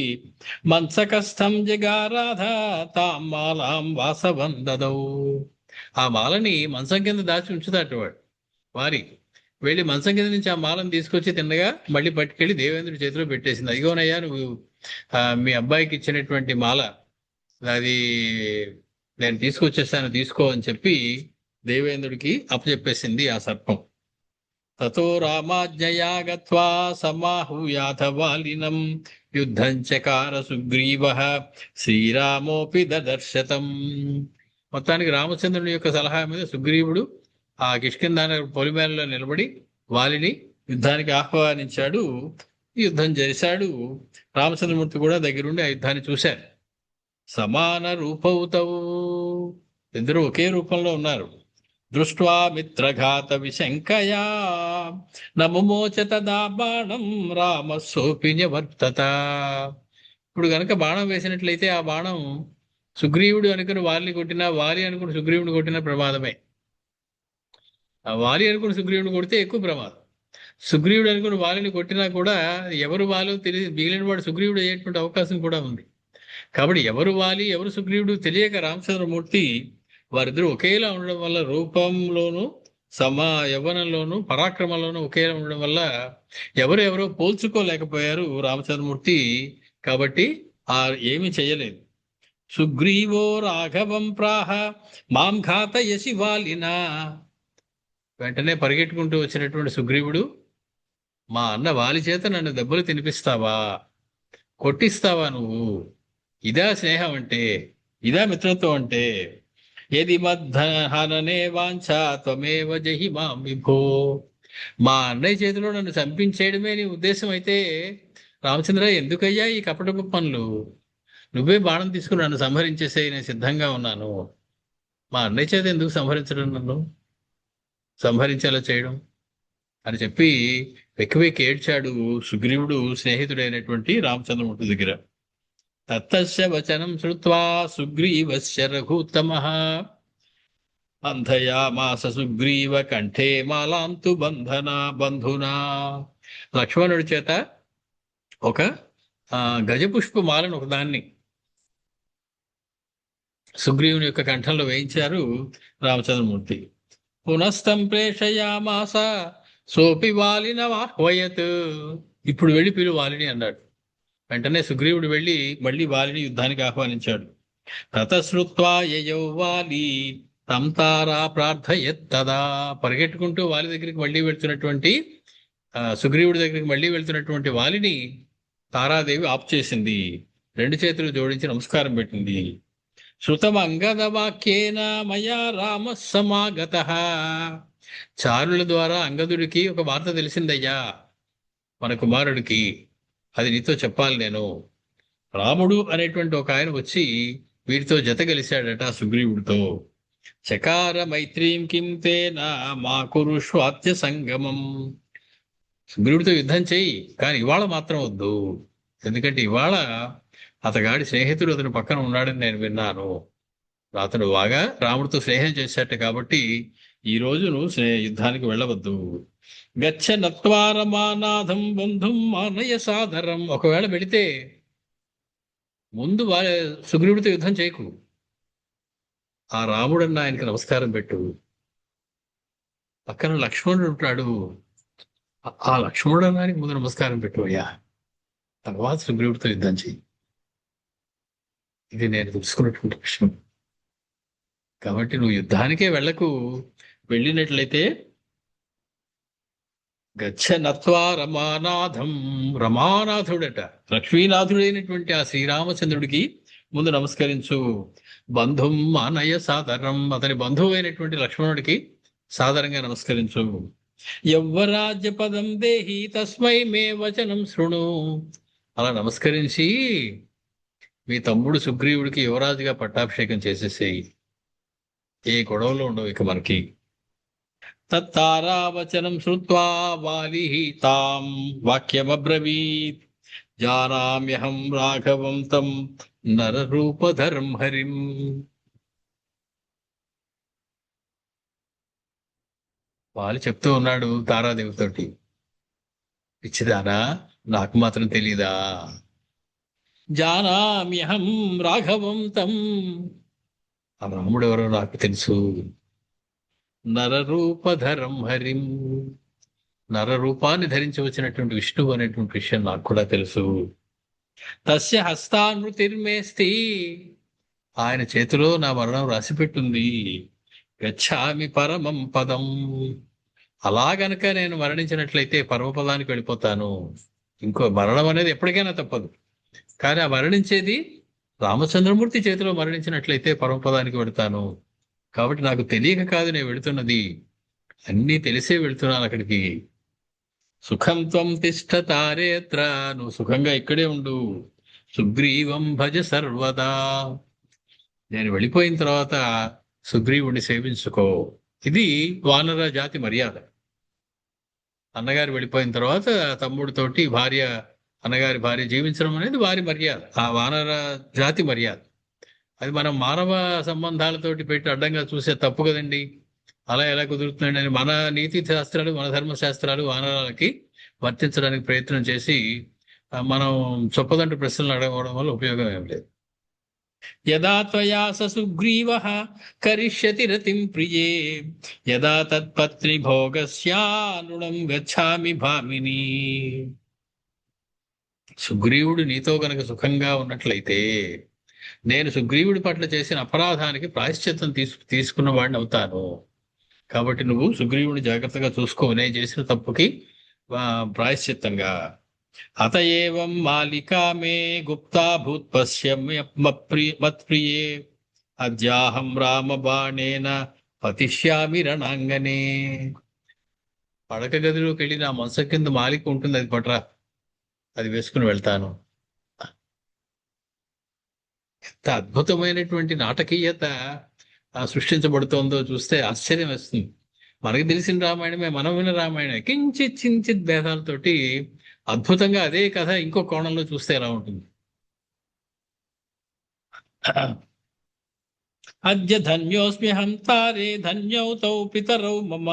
మంచకస్థం జగారాధ తాం మాలాం వాసవం దదౌ. ఆ మాలని మంచం కింద దాచి ఉంచుతాడు వారి. వెళ్ళి మంచం కింద నుంచి ఆ మాలను తీసుకొచ్చి తిన్నగా మళ్ళీ పట్టుకెళ్ళి దేవేంద్రుడి చేతిలో పెట్టేసింది. అదిగోనయ్యా నువ్వు మీ అబ్బాయికి ఇచ్చినటువంటి మాల, అది నేను తీసుకొచ్చేస్తాను, తీసుకో అని చెప్పి దేవేంద్రుడికి అప్పచెప్పేసింది ఆ సర్పం. తతో రామాజ్ఞయా గత్వా సమాహూయాథ వాలినం యుద్ధం చకార సుగ్రీవః శ్రీరామోపి దదర్శతం. మొత్తానికి రామచంద్రుని యొక్క సలహా మీద సుగ్రీవుడు ఆ కిష్కింధ పొలిమేరలో నిలబడి వాలిని యుద్ధానికి ఆహ్వానించాడు. యుద్ధం చేశాడు. రామచంద్రమూర్తి కూడా దగ్గరుండి ఆ యుద్ధాన్ని చూశారు. సమాన రూపౌతవు, ఇద్దరు ఒకే రూపంలో ఉన్నారు. దృష్ట్వా మిత్రఘాత విశంకయా నముమోచ తదా బాణం రామస్సోపి నివర్తత. ఇప్పుడు గనక బాణం వేసినట్లయితే ఆ బాణం సుగ్రీవుడు అనుకుని వాలిని కొట్టినా, వాలి అనుకుని సుగ్రీవుడు కొట్టిన ప్రమాదమే. ఆ వాలి అనుకుని సుగ్రీవుడు కొడితే ఎక్కువ ప్రమాదం. సుగ్రీవుడు అనుకుని వాలిని కొట్టినా కూడా ఎవరు వాలో తెలియదు, మిగిలిన వాడు సుగ్రీవుడు అయ్యేటువంటి అవకాశం కూడా ఉంది. కాబట్టి ఎవరు వాలి ఎవరు సుగ్రీవుడు తెలియక రామచంద్రమూర్తి వారిద్దరూ ఒకేలా ఉండడం వల్ల, రూపంలోనూ యవ్వనంలోనూ పరాక్రమంలోనూ ఒకేలా ఉండడం వల్ల ఎవరో పోల్చుకోలేకపోయారు రామచంద్రమూర్తి. కాబట్టి ఏమీ చేయలేదు. సుగ్రీవో రాఘవం ప్రాహ మాం ఘాతయసి వాలినా. వెంటనే పరిగెట్టుకుంటూ వచ్చినటువంటి సుగ్రీవుడు, మా అన్న వాలి చేత నన్ను దెబ్బలు తినిపిస్తావా, కొట్టిస్తావా నువ్వు? ఇదా స్నేహం అంటే, ఇదా మిత్రత్వం అంటే? యది మద్దహననే వాంఛా త్వమేవ జహి మాం విభో. మా అన్నయ్య చేతిలో నన్ను చంపించేయడమే నీ ఉద్దేశం అయితే రామచంద్ర, ఎందుకయ్యా ఈ కపటపు పనులు? నువ్వే బాణం తీసుకుని నన్ను సంహరించేసే, నేను సిద్ధంగా ఉన్నాను. మా అన్నయ్య చేత ఎందుకు సంహరించడం, నన్ను సంహరించేలా చేయడం అని చెప్పి వెక్కి ఏడ్చాడు సుగ్రీవుడు స్నేహితుడైనటువంటి రామచంద్రమూర్తి దగ్గర. తత్తస్య వచనం శ్రుత్వా సుగ్రీవస్య రఘుత్తమః బంధయామాస సుగ్రీవ కంఠే మాలాంతు బంధునా. లక్ష్మణుడి చేత ఒక గజపుష్ప మాలను ఒకదాన్ని సుగ్రీవుని యొక్క కంఠంలో వేయించారు రామచంద్రమూర్తి. పునస్తం ప్రేషయామాస సోపి వాలినమాహ్వయత్. ఇప్పుడు వెళ్ళి పిలు వాలిని అన్నాడు. వెంటనే సుగ్రీవుడు వెళ్ళి మళ్ళీ వాలిని యుద్ధానికి ఆహ్వానించాడు. తతశ్రుత్వా యయౌ వాలి తం తారా ప్రార్థయత్తదా. పరిగెట్టుకుంటూ వాలి దగ్గరికి మళ్ళీ వెళ్తున్నటువంటి సుగ్రీవుడి దగ్గరికి మళ్ళీ వెళ్తున్నటువంటి వాలిని తారాదేవి ఆప్ చేసింది. రెండు చేతులు జోడించి నమస్కారం పెట్టింది. శృతం అంగద వాక్యేన మయా రామ సమాగత. చారుల ద్వారా అంగదుడికి ఒక వార్త తెలిసిందయ్యా, మన కుమారుడికి. అది నీతో చెప్పాలి నేను. రాముడు అనేటువంటి ఒక ఆయన వచ్చి వీరితో జత కలిశాడట సుగ్రీవుడితో. చకార మైత్రీం కిం తేన మా కురుష్వాత్య సంగమం. సుగ్రీవుడితో యుద్ధం చెయ్యి, కానీ ఇవాళ మాత్రం వద్దు. ఎందుకంటే ఇవాళ అతగాడి స్నేహితుడు అతని పక్కన ఉన్నాడని నేను విన్నాను. అతడు బాగా రాముడితో స్నేహం చేశాట, కాబట్టి ఈ రోజు నువ్వు యుద్ధానికి వెళ్ళవద్దు. గచ్చ నత్వారమానాథం బంధుం మానయ సాదరం. ఒకవేళ వెళితే ముందు సుగ్రీవుడితో యుద్ధం చేయకు, ఆ రాముడన్న ఆయనకి నమస్కారం పెట్టు. పక్కన లక్ష్మణుడు ఉంటాడు, ఆ లక్ష్మణుడు అన్నానికి ముందు నమస్కారం పెట్టు అయ్యా, తర్వాత సుగ్రీవుడితో యుద్ధం చెయ్యి. ఇది నేను తెలుసుకున్నటువంటి విషయం. కాబట్టి నువ్వు యుద్ధానికే వెళ్ళకు. వెళ్ళినట్లయితే గచ్చ నత్వా రమానాథం. రమానాథుడట, లక్ష్మీనాథుడైనటువంటి ఆ శ్రీరామచంద్రుడికి ముందు నమస్కరించు. బంధుం మానయ సాదరం. అతని బంధువు అయినటువంటి లక్ష్మణుడికి సాదరంగా నమస్కరించు. యవ్వరాజ్య పదం దేహి తస్మై మే వచనం శృణు. అలా నమస్కరించి మీ తమ్ముడు సుగ్రీవుడికి యువరాజుగా పట్టాభిషేకం చేసేసేయి. ఏ గొడవలు ఉండవు ఇక మనకి. తత్తారావచనం శ్రుత్వా వాలి తాం వాక్యమబ్రవీత్. జానామ్యహం రాఘవం తం నరరూపధరం హరిం. వాలి చెప్తూ ఉన్నాడు తారాదేవితోటి, పిచ్చిదానా, నాకు మాత్రం తెలీదా? జానామ్యహం రాఘవం తం. ఆ రాముడు ఎవరో నాకు తెలుసు. నరరూపధరం హరిం. నరరూపాన్ని ధరించి వచ్చినటువంటి విష్ణువు అనేటువంటి విషయం నాకు కూడా తెలుసు. తస్య హస్తానృతిర్మేస్తి. ఆయన చేతిలో నా మరణం రాసిపెట్టుంది. గచ్చామి పరమం పదం. అలా గనక నేను మరణించినట్లయితే పరమపదానికి వెళ్ళిపోతాను. ఇంకో మరణం అనేది ఎప్పటికైనా తప్పదు, కానీ ఆ మరణించేది రామచంద్రమూర్తి చేతిలో మరణించినట్లయితే పరమపదానికి వెళతాను. కాబట్టి నాకు తెలియక కాదు నేను వెళుతున్నది, అన్నీ తెలిసే వెళుతున్నాను అక్కడికి. సుఖం త్వం తిష్ట తారేత్ర. నువ్వు సుఖంగా ఇక్కడే ఉండు. సుగ్రీవం భజ సర్వదా. నేను వెళ్ళిపోయిన తర్వాత సుగ్రీవుడిని సేవించుకో. ఇది వానర జాతి మర్యాద. అన్నగారు వెళ్ళిపోయిన తర్వాత తమ్ముడితోటి అన్నగారి భార్య జీవించడం అనేది వారి మర్యాద, ఆ వానర జాతి మర్యాద. అది మనం మానవ సంబంధాలతోటి పెట్టి అడ్డంగా చూసే తప్పు కదండి. అలా ఎలా కుదురుతుందండి అని మన నీతి శాస్త్రాలు, మన ధర్మశాస్త్రాలు వానరాలకి వర్తించడానికి ప్రయత్నం చేసి మనం చొప్పదంటు ప్రశ్నలు అడగడం వల్ల ఉపయోగం ఏం లేదు. యదా త్వయా సుగ్రీవః కరిష్యతి రతిం ప్రియే యదా తత్పత్ని భోగస్యానుణం గచ్ఛామి భామిని. సుగ్రీవుడు నీతో గనక సుఖంగా ఉన్నట్లయితే నేను సుగ్రీవుడి పట్ల చేసిన అపరాధానికి ప్రాయశ్చిత్తం తీసుకున్న వాడిని అవుతాను. కాబట్టి నువ్వు సుగ్రీవుడిని జాగ్రత్తగా చూసుకో, నేను చేసిన తప్పుకి ప్రాయశ్చిత్తంగా. అత ఏవం మాలికా మే గుప్తా భూత్ మత్ప్రియే అద్యాహం రామ బాణేన పతిష్యామి రణాంగనే. పడక గదిలోకి వెళ్ళి నా మనసు కింద మాలిక ఉంటుంది, అది పట్రా, అది వేసుకుని వెళ్తాను. ఎంత అద్భుతమైనటువంటి నాటకీయత సృష్టించబడుతోందో చూస్తే ఆశ్చర్యం వేస్తుంది. మనకి తెలిసిన రామాయణమే, మనం విన్న రామాయణమే, కించిత్ భేదాలతోటి అద్భుతంగా అదే కథ ఇంకో కోణంలో చూస్తే ఎలా ఉంటుంది. అద్య ధన్యోస్మ్యహం తారే ధన్యౌ తౌ పితరౌ మమ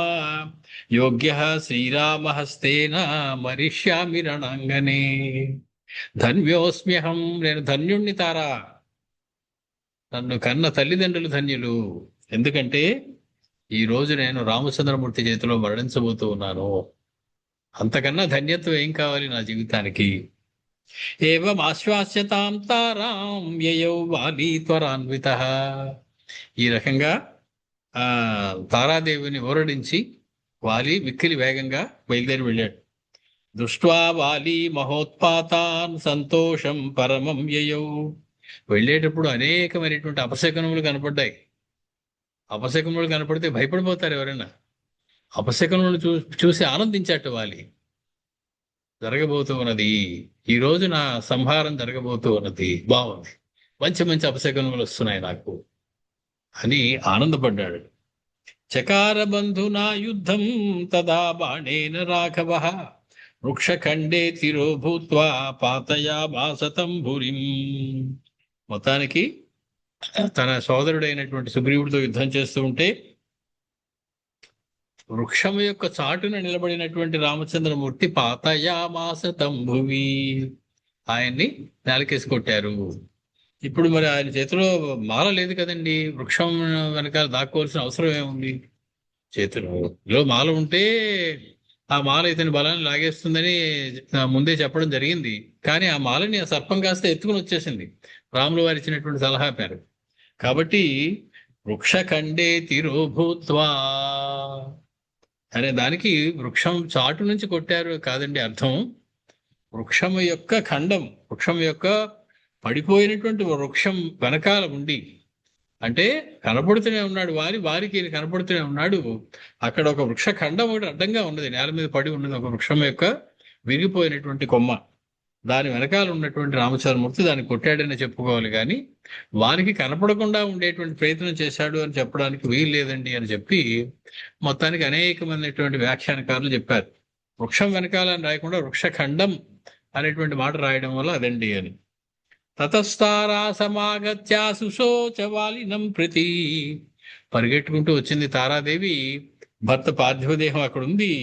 యోగ్యః శ్రీరామహస్తేన మరిష్యామి రణాంగనే. ధన్యోస్మ్యహం, నేను ధన్యుణ్ణి తారా. నన్ను కన్న తల్లిదండ్రులు ధన్యులు. ఎందుకంటే ఈ రోజు నేను రామచంద్రమూర్తి చేతిలో మరణించబోతూ ఉన్నాను. అంతకన్నా ధన్యత్వం ఏం కావాలి నా జీవితానికి? ఏవం ఆశ్వాస్యతాం తారాం యయౌ వాలి త్వరాన్వితః. ఈ రకంగా ఆ తారాదేవిని ఊరడించి వాలి మిక్కిలి వేగంగా బయలుదేరి వెళ్ళాడు. దృష్ట్వా వాలి మహోత్పాతాన్ సంతోషం పరమం యయౌ. వెళ్ళేటప్పుడు అనేకమైనటువంటి అపశకనములు కనపడ్డాయి. అపశకనములు కనపడితే భయపడిపోతారు ఎవరైనా. అపశకనములు చూసి ఆనందించాట వాలి. జరగబోతూ ఉన్నది, ఈ రోజు నా సంహారం జరగబోతూ ఉన్నది, బాగుంది, మంచి మంచి అపశకనములు వస్తున్నాయి నాకు అని ఆనందపడ్డాడు. చకార బంధునా యుద్ధం తదా బాణేన రాఘవ వృక్షఖండే తిరో భూత్వా పాతయామాస తంబురిం. మొత్తానికి తన సోదరుడైనటువంటి సుగ్రీవుడితో యుద్ధం చేస్తూ ఉంటే వృక్షం యొక్క చాటున నిలబడినటువంటి రామచంద్రమూర్తి పాతయామాస తంభువి, ఆయన్ని నేలకేసి కొట్టారు. ఇప్పుడు మరి ఆయన చేతిలో మాల లేదు కదండి, వృక్షం వెనకాల దాక్కోవాల్సిన అవసరం ఏముంది? చేతిలో మాల ఉంటే ఆ మాల ఇతని బలాన్ని లాగేస్తుందని ముందే చెప్పడం జరిగింది. కానీ ఆ మాలని ఆ సర్పం కాస్త ఎత్తుకుని వచ్చేసింది రాములు వారు ఇచ్చినటువంటి సలహా మేరకు. కాబట్టి వృక్షఖండే తిరోభూత్వా అనే దానికి వృక్షం చాటు నుంచి కొట్టారు కాదండి అర్థం. వృక్షము యొక్క ఖండం, వృక్షం యొక్క పడిపోయినటువంటి వృక్షం వెనకాల ఉండి, అంటే కనపడుతూనే ఉన్నాడు వారికి ఈయన కనపడుతూనే ఉన్నాడు. అక్కడ ఒక వృక్ష ఖండం ఒకటి అడ్డంగా ఉన్నది, నేల మీద పడి ఉన్నది ఒక వృక్షం యొక్క విరిగిపోయినటువంటి కొమ్మ. దాని వెనకాల ఉన్నటువంటి రామచంద్రమూర్తి దాన్ని కొట్టాడని చెప్పుకోవాలి, కానీ వారికి కనపడకుండా ఉండేటువంటి ప్రయత్నం చేశాడు అని చెప్పడానికి వీలు లేదండి అని చెప్పి మొత్తానికి అనేకమైనటువంటి వ్యాఖ్యానకారులు చెప్పారు. వృక్షం వెనకాల అని రాయకుండా వృక్షఖండం అనేటువంటి మాట రాయడం వల్ల అదండి అని. తతస్తారా సమాగత్య సుశోచ వాలినం ప్రతి. పరిగెట్టుకుంటూ వచ్చింది తారాదేవి, భర్త పార్థివ దేహం అక్కడ ఉంది.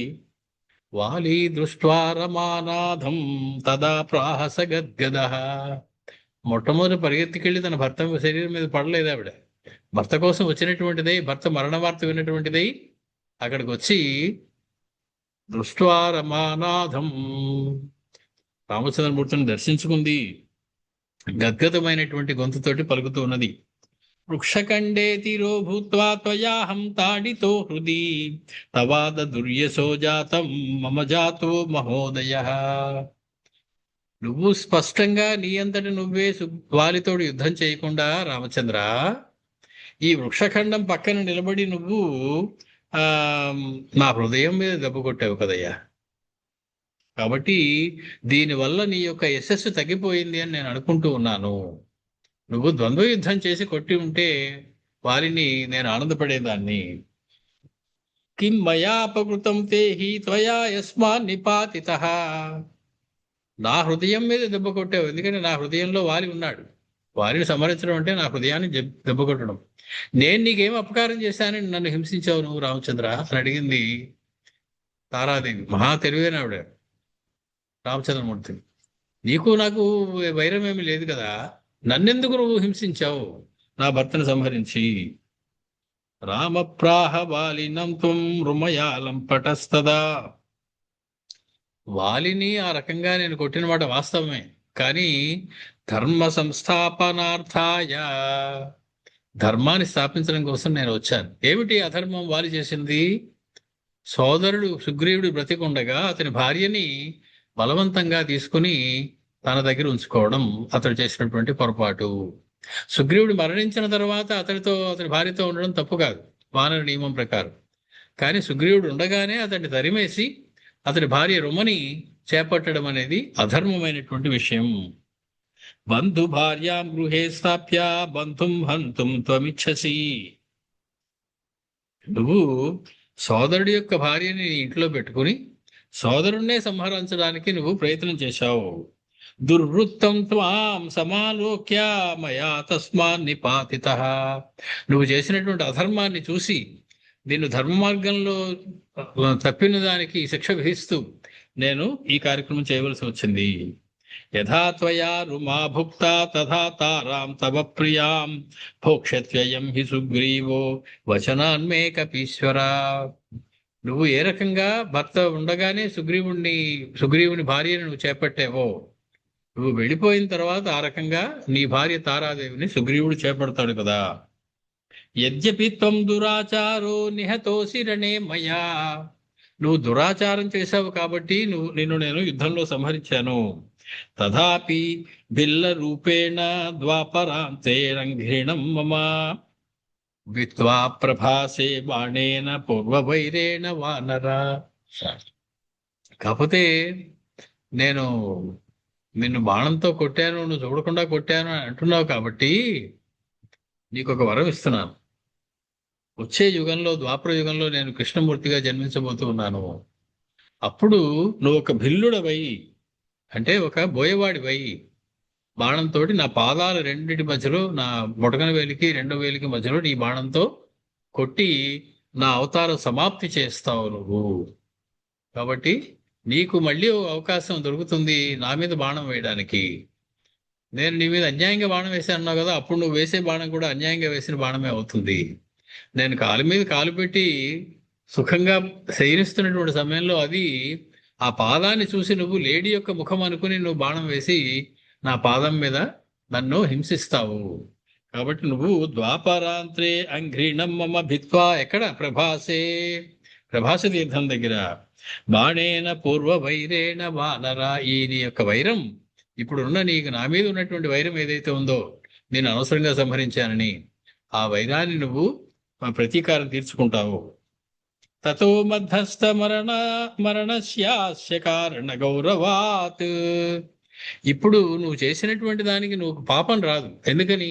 వాలి దృష్ట్వా రమానాథం తదా ప్రాహస గద్గద. మొట్టమొదటి పరిగెత్తికెళ్ళి తన భర్త శరీరం మీద పడలేదు ఆవిడ. భర్త కోసం వచ్చినటువంటిదై, భర్త మరణ వార్త విన్నటువంటిదై అక్కడికి వచ్చి దృష్ట్వా రమానాథం రామచంద్రమూర్తిని దర్శించుకుంది. గద్గదమైనటువంటి గొంతుతోటి పలుకుతూ ఉన్నది. వృక్షఖండే తిరో భూత్వా త్వయాహం తాడితో హృది తవాద దుర్యసో జాతం మమ జాతో మహోదయ. నువ్వు స్పష్టంగా నీ అంతటి నువ్వే వాలితోడు యుద్ధం చేయకుండా రామచంద్ర, ఈ వృక్షఖండం పక్కన నిలబడి నువ్వు నా హృదయం మీద దెబ్బ కొట్టావు కదయ్యా. కాబట్టి దీనివల్ల నీ యొక్క యశస్సు తగ్గిపోయింది అని నేను అనుకుంటూ ఉన్నాను. నువ్వు ద్వంద్వ యుద్ధం చేసి కొట్టి ఉంటే వారిని నేను ఆనందపడేదాన్ని. కిం మయాపకృతం తేహి త్వయా యస్మాన్ నిపాతితః. నా హృదయం మీద దెబ్బ కొట్టావు, ఎందుకంటే నా హృదయంలో వాలి ఉన్నాడు. వారిని సంహరించడం అంటే నా హృదయాన్ని దెబ్బ కొట్టడం. నేను నీకేం అపకారం చేశానని నన్ను హింసించావు నువ్వు రామచంద్ర అని అడిగింది తారాదేవి. మహా తెలివైన ఆవిడ రామచంద్రమూర్తి. నీకు నాకు వైరం ఏమి లేదు కదా, నన్నెందుకు నువ్వు హింసించావు నా భర్తను సంహరించి. రామప్రాహ వాలినం త్వం రుమయాలం పటస్తదా. వాలిని ఆ రకంగా నేను కొట్టిన మాట వాస్తవమే, కానీ ధర్మ సంస్థాపనార్థాయ, ధర్మాన్ని స్థాపించడం కోసం నేను వచ్చాను. ఏమిటి అధర్మం వాలి చేసింది? సోదరుడు సుగ్రీవుడు బ్రతికుండగా అతని భార్యని బలవంతంగా తీసుకుని తన దగ్గర ఉంచుకోవడం అతడు చేసినటువంటి పొరపాటు. సుగ్రీవుడు మరణించిన తర్వాత అతని భార్యతో ఉండడం తప్పు కాదు వానర నియమం ప్రకారం. కానీ సుగ్రీవుడు ఉండగానే అతన్ని తరిమేసి అతని భార్య రుమని చేపట్టడం అనేది అధర్మమైనటువంటి విషయం. బంధు భార్యాం గృహే స్థాప్య బంధుం హంతుం త్వమిచ్చసి. నువ్వు సోదరుడి యొక్క భార్యని ఇంట్లో పెట్టుకుని సోదరుణ్ణే సంహరించడానికి నువ్వు ప్రయత్నం చేశావు. దుర్వృత్తం త్వాం సమాలోక్య మయా తస్మాన్ నిపాతితః. నువ్వు చేసినటువంటి అధర్మాన్ని చూసి నిన్ను ధర్మ మార్గంలో తప్పిన దానికి శిక్ష విధిస్తూ నేను ఈ కార్యక్రమం చేయవలసి వచ్చింది. యథా త్వయా రుమా భుక్తా తథా తారాం తవ ప్రియాం భోక్షత్వయం హి సుగ్రీవో వచనాన్మే కపీశ్వరా. నువ్వు ఏ రకంగా భర్త ఉండగానే సుగ్రీవుని భార్యను నువ్వు చేపట్టావో, నువ్వు వెళ్ళిపోయిన తర్వాత ఆ రకంగా నీ భార్య తారాదేవిని సుగ్రీవుడు చేపడతాడు కదా. యద్యపి త్వం దురాచారో నిహతోసి రణే మయా. నువ్వు దురాచారం చేశావు కాబట్టి నిన్ను నేను యుద్ధంలో సంహరించాను. తథాపి బిల్ల రూపేణ ద్వాపరాంతేన ఘృణం మమ విత్వా ప్రభాసే బాణేన పూర్వవైరేణ వానర. కాకపోతే నేను నిన్ను బాణంతో కొట్టాను, నువ్వు చూడకుండా కొట్టాను అని అంటున్నావు కాబట్టి నీకు ఒక వరం ఇస్తున్నాను. వచ్చే యుగంలో, ద్వాపర యుగంలో నేను కృష్ణమూర్తిగా జన్మించబోతూ ఉన్నాను. అప్పుడు నువ్వు ఒక భిల్లుడవై, అంటే ఒక బోయవాడివై, బాణంతో నా పాదాల రెండిటి మధ్యలో, నా బొటకన వేలికి రెండో వేలికి మధ్యలో నీ బాణంతో కొట్టి నా అవతారం సమాప్తి చేస్తావు నువ్వు. కాబట్టి నీకు మళ్ళీ అవకాశం దొరుకుతుంది నా మీద బాణం వేయడానికి. నేను నీ మీద అన్యాయంగా బాణం వేసాను అన్నావు కదా, అప్పుడు నువ్వు వేసే బాణం కూడా అన్యాయంగా వేసిన బాణమే అవుతుంది. నేను కాలు మీద కాలు పెట్టి సుఖంగా శయనిస్తున్నటువంటి సమయంలో అది ఆ పాదాన్ని చూసి నువ్వు లేడీ యొక్క ముఖం అనుకుని నువ్వు బాణం వేసి నా పాదం మీద నన్ను హింసిస్తావు. కాబట్టి నువ్వు ద్వాపరాంత్రే అంఘ్రీణం మమ భిత్వా, ఎక్కడ? ప్రభాసే, ప్రభాస తీర్థం దగ్గర, బాణేన పూర్వ వైరేణ వానర. ఈ నీ యొక్క వైరం, ఇప్పుడున్న నీకు నా మీద ఉన్నటువంటి వైరం ఏదైతే ఉందో, నేను అనవసరంగా సంహరించానని, ఆ వైరాన్ని నువ్వు ప్రతీకారం తీర్చుకుంటావు. తతో మధ్యస్థ మరణస్యాస్య కారణ గౌరవాత్. ఇప్పుడు నువ్వు చేసినటువంటి దానికి నువ్వు పాపం రాదు. ఎందుకని?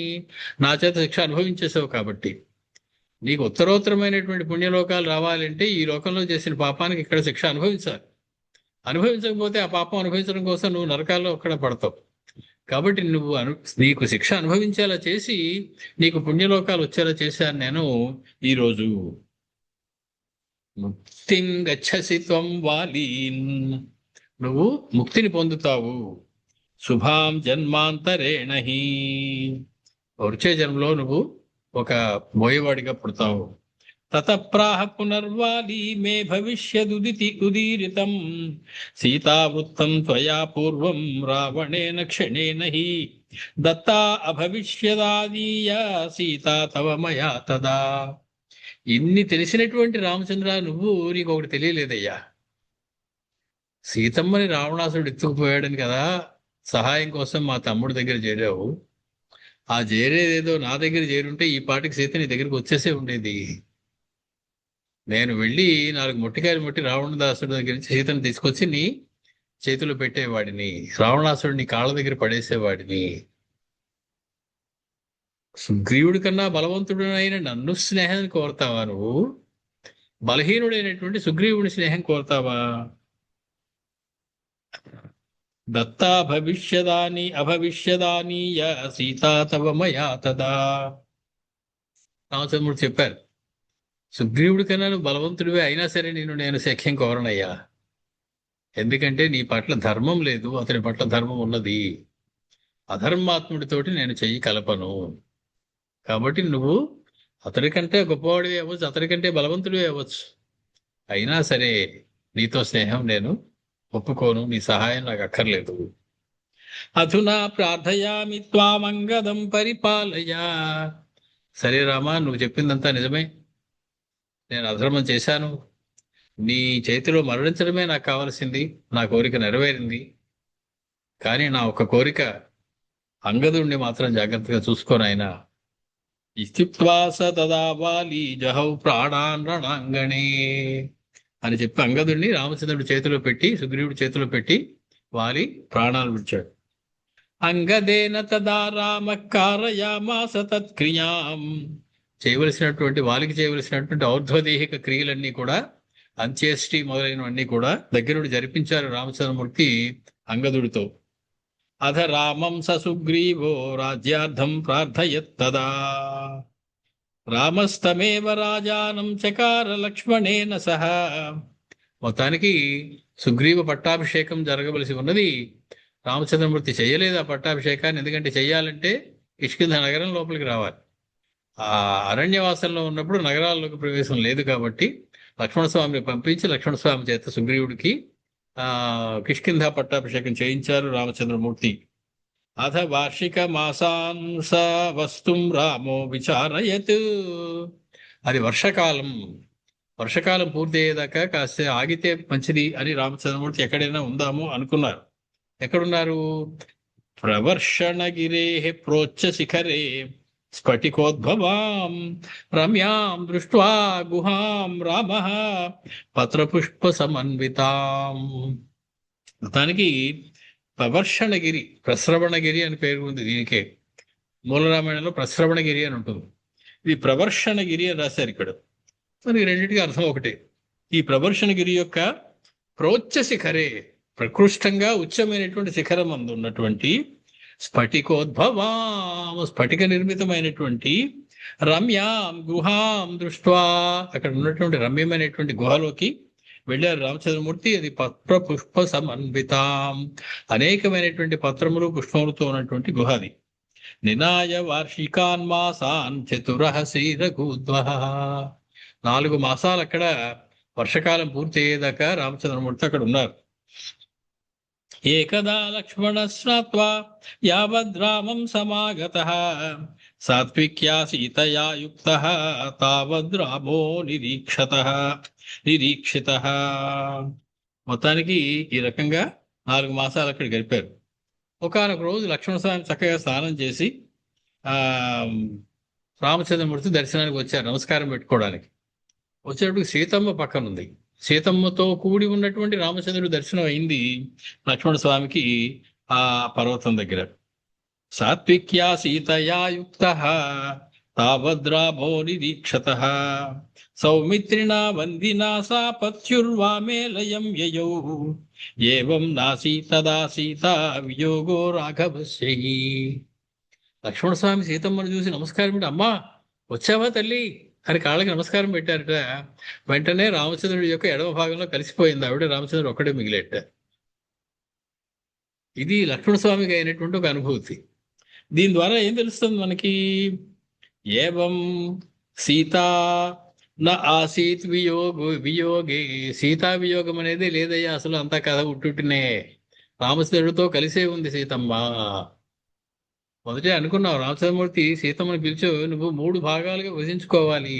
నా చేత శిక్ష అనుభవించేసావు కాబట్టి. నీకు ఉత్తరోత్తరమైనటువంటి పుణ్యలోకాలు రావాలంటే ఈ లోకంలో చేసిన పాపానికి ఇక్కడ శిక్ష అనుభవించాలి. అనుభవించకపోతే ఆ పాపం అనుభవించడం కోసం నువ్వు నరకాల్లో అక్కడ పడతావు. కాబట్టి నువ్వు నీకు శిక్ష అనుభవించేలా చేసి నీకు పుణ్యలోకాలు వచ్చేలా చేశాను నేను ఈరోజు. ముక్తిం గచ్చసి త్వం వాలీన్, నువ్వు ముక్తిని పొందుతావు. శుభాం జన్మాంతరేణహి, వచ్చే జన్మలో నువ్వు ఒక బోయవాడిగా పుడతావు. తతప్రాహ పునర్వాలి మే భవిష్యదుదీరితం సీతావృత్తం త్వయా పూర్వం రావణేన క్షణేన హి దత్తా అభవిష్యదాదీయ సీతా తవ మయా తదా. ఇన్ని తెలిసినటువంటి రామచంద్ర, నువ్వు నీకు ఒకటి తెలియలేదయ్యా. సీతమ్మని రావణాసుడు ఎత్తుకుపోయాడని కదా సహాయం కోసం మా తమ్ముడి దగ్గర చేరావు. ఆ చేరేదేదో నా దగ్గర చేరుంటే ఈ పాటికి సీత నీ దగ్గరికి వచ్చేసే ఉండేది. నేను వెళ్ళి 4 మొట్టికాయలు ముట్టి రావణదాసుడి దగ్గర నుంచి సీతను తీసుకొచ్చి నీ చేతిలో పెట్టేవాడిని, రావణాసుడు నీ కాళ్ళ దగ్గర పడేసేవాడిని. సుగ్రీవుడి కన్నా బలవంతుడైన నన్ను స్నేహాన్ని కోరుతావా నువ్వు? బలహీనుడైనటువంటి సుగ్రీవుడి స్నేహం కోరుతావా? దత్తా భవిష్యదాని అభవిష్యదానీయ సీతా తవ మయా తదా. రామచంద్రుడు చెప్పారు, సుగ్రీవుడి కన్నా నువ్వు బలవంతుడివే అయినా సరే నేను సఖ్యం కోరనయ్యా. ఎందుకంటే నీ పట్ల ధర్మం లేదు, అతని పట్ల ధర్మం ఉన్నది. అధర్మాత్ముడితోటి నేను చెయ్యి కలపను. కాబట్టి నువ్వు అతడికంటే గొప్పవాడివి అవ్వచ్చు, అతడికంటే బలవంతుడివి అవ్వచ్చు, అయినా సరే నీతో స్నేహం నేను ఒప్పుకోను, నీ సహాయం నాకు అక్కర్లేదు. అధునా ప్రార్థయామి త్వామంగదం పరిపాలయ. సరే రామా, నువ్వు చెప్పిందంతా నిజమే, నేను అధర్మం చేశాను, నీ చేతిలో మరణించడమే నాకు కావలసింది, నా కోరిక నెరవేరింది. కానీ నా ఒక కోరిక, అంగదుణ్ణి మాత్రం జాగ్రత్తగా చూసుకోనాయన. ఇత్యుక్త్వాస తదా వాలి జహౌ ప్రాణాన్ రణాంగణే అని చెప్పి అంగదుణ్ణి రామచంద్రుడి చేతిలో పెట్టి, సుగ్రీవుడి చేతిలో పెట్టి వాలి ప్రాణాలు విడిచాడు. అంగదేన తదా రామ కారయామాస తత్క్రియాం. చేయవలసినటువంటి, వాలికి చేయవలసినటువంటి ఔర్ధ్వదేహిక క్రియలన్నీ కూడా, అంత్యేష్టి మొదలైనవన్నీ కూడా దగ్గరుండి జరిపించారు రామచంద్రమూర్తి అంగదుడితో. అధ రామం స సుగ్రీవో రాజ్యార్థం ప్రార్థయత్తదా రామస్తమేవ రాజానం చకార లక్ష్మణేన సహ. మొత్తానికి సుగ్రీవ పట్టాభిషేకం జరగవలసి ఉన్నది. రామచంద్రమూర్తి చేయలేదు ఆ పట్టాభిషేకాన్ని. ఎందుకంటే చెయ్యాలంటే కిష్కింధ నగరం లోపలికి రావాలి. ఆ అరణ్యవాసంలో ఉన్నప్పుడు నగరాల్లోకి ప్రవేశం లేదు కాబట్టి లక్ష్మణస్వామిని పంపించి లక్ష్మణస్వామి చేత సుగ్రీవుడికి కిష్కింధ పట్టాభిషేకం చేయించారు రామచంద్రమూర్తి. అథ వార్షిక మాసాన్ స వస్తుం రామో విచారయత్. అది వర్షకాలం. వర్షకాలం పూర్తి అయ్యేదాకా కాస్త ఆగితే మంచిది అని రామచంద్రమూర్తి ఎక్కడైనా ఉందాము అనుకున్నారు. ఎక్కడున్నారు? ప్రవర్షణగిరే ప్రోచ్చ శిఖరే స్ఫటికోద్భవాం రమ్యాం దృష్ట్వా గుహాం రామః పత్రపుష్ప సమన్వితాం. దానికి ప్రవర్షణగిరి, ప్రస్రవణగిరి అని పేరు ఉంది దీనికే. మూలరామాయణంలో ప్రస్రవణగిరి అని ఉంటుంది. ఇది ప్రవర్షణగిరి అని రాశారు ఇక్కడ. మనకి రెండింటికి అర్థం ఒకటే. ఈ ప్రవర్షణగిరి యొక్క ప్రోచ్చ శిఖరే, ప్రకృష్టంగా ఉచ్చమైనటువంటి శిఖరం అందు ఉన్నటువంటి స్ఫటికోద్భవాం, స్ఫటిక నిర్మితమైనటువంటి రమ్యాం గుహాం దృష్ట్వా, అక్కడ ఉన్నటువంటి రమ్యమైనటువంటి గుహలోకి వెళ్ళారు రామచంద్రమూర్తి. అది పత్ర పుష్ప సమన్వితాం, అనేకమైనటువంటి పత్రములు పుష్పములతో ఉన్నటువంటి గుహ అది. నినాయ వార్షికాన్ మాసాన్ చతురః శ్రీరఘూద్వః. 4 మాసాలు అక్కడ వర్షకాలం పూర్తి అయ్యేదాకా రామచంద్రమూర్తి అక్కడ ఉన్నారు. ఏకదా లక్ష్మణ స్నాత్వా యావద్రామం సమాగతః సాత్విక్యా సీతయా యుక్తః తావద్రామో నిరీక్షితః. మొత్తానికి ఈ రకంగా 4 మాసాలు అక్కడ గడిపారు. ఒకానొక రోజు లక్ష్మణస్వామి చక్కగా స్నానం చేసి రామచంద్రమూర్తి దర్శనానికి వచ్చారు, నమస్కారం పెట్టుకోవడానికి. వచ్చేటప్పుడు సీతమ్మ పక్కన ఉంది. సీతమ్మతో కూడి ఉన్నటువంటి రామచంద్రుడు దర్శనం అయింది లక్ష్మణ స్వామికి ఆ పర్వతం దగ్గర. సాత్విక్యా సీతయా యుక్తః తావద్రామో నిరీక్షతః సౌమిత్రిణా వందినా సా పత్యుర్వామేలయం యయౌ ఏవం నాసీ తదా సీత వియోగో రాఘవస్యై. లక్ష్మణస్వామి సీతమ్మను చూసి నమస్కారం పెట్టి, అమ్మా వచ్చావా తల్లి అని కాళ్ళకి నమస్కారం పెట్టారట. వెంటనే రామచంద్రుడి యొక్క ఎడమ భాగంలో కలిసిపోయింది ఆవిడ, రామచంద్రుడు ఒక్కడే మిగిలేట. ఇది లక్ష్మణస్వామికి అయినటువంటి ఒక అనుభూతి. దీని ద్వారా ఏం తెలుస్తుంది మనకి? ఏవం సీతా నా ఆసీత్ వియోగే, సీతా వియోగం అనేది లేదయ్యా, అసలు అంతా కథ ఉట్టుటినే. రామచంద్రుడితో కలిసే ఉంది సీతమ్మ. మొదటే అనుకున్నావు, రామచంద్రమూర్తి సీతమ్మని పిలిచు, నువ్వు 3 భాగాలుగా విభజించుకోవాలి.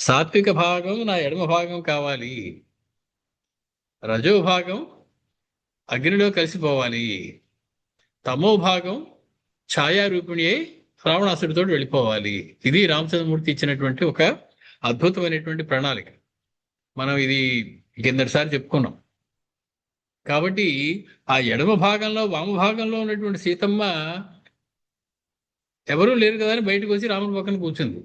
సాత్విక భాగం నా ఎడమ భాగం కావాలి, రజో భాగం అగ్నిలో కలిసిపోవాలి, తమో భాగం ఛాయారూపిణి అయి రావణాసుడితో వెళ్ళిపోవాలి. ఇది రామచంద్రమూర్తి ఇచ్చినటువంటి ఒక అద్భుతమైనటువంటి ప్రణాళిక. మనం ఇది కిందటిసారి చెప్పుకున్నాం. కాబట్టి ఆ ఎడమ భాగంలో వామభాగంలో ఉన్నటువంటి సీతమ్మ ఎవరూ లేరు కదా అని బయటకు వచ్చి రాముడి పక్కన కూర్చుంది.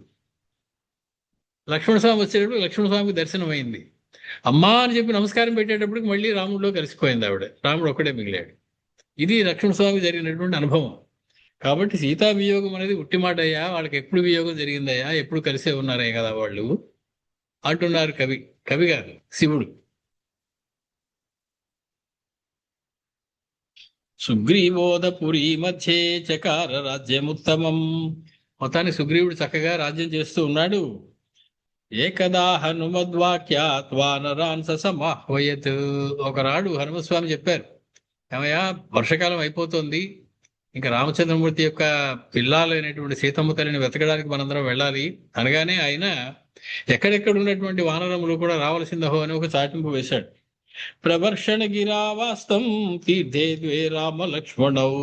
లక్ష్మణస్వామి వచ్చేటప్పుడు లక్ష్మణస్వామికి దర్శనం అయింది. అమ్మా అని చెప్పి నమస్కారం పెట్టేటప్పటికి మళ్ళీ రాముడిలో కలిసిపోయింది ఆవిడ, రాముడు ఒక్కడే మిగిలాడు. ఇది లక్ష్మణస్వామికి జరిగినటువంటి అనుభవం. కాబట్టి సీతా వియోగం అనేది ఉట్టి మాట అయ్యా, వాళ్ళకి ఎప్పుడు వియోగం జరిగిందయ్యా, ఎప్పుడు కలిసే ఉన్నారయ్య కదా వాళ్ళు అంటున్నారు కవి గారు, శివుడు. సుగ్రీవోదపురి మధ్యే చకార రాజ్యముత్తమం. మొత్తానికి సుగ్రీవుడు చక్కగా రాజ్యం చేస్తూ ఉన్నాడు. ఏకదా హనుమద్వాక్యాత్ వానరాన్ సమాహ్వయత్. ఒకనాడు హనుమస్వామి చెప్పారు, ఏమయ్యా వర్షకాలం అయిపోతుంది, ఇంకా రామచంద్రమూర్తి యొక్క పిల్లాలైనటువంటి సీతమ్మ తల్లిని వెతకడానికి మనందరం వెళ్ళాలి అనగానే ఆయన ఎక్కడెక్కడ ఉన్నటువంటి వానరములు కూడా రావాల్సిందహో అని ఒక చాటింపు వేశాడు. ప్రవర్షణగిరావాస్తం తీర్థే ద్వే రామ లక్ష్మణౌ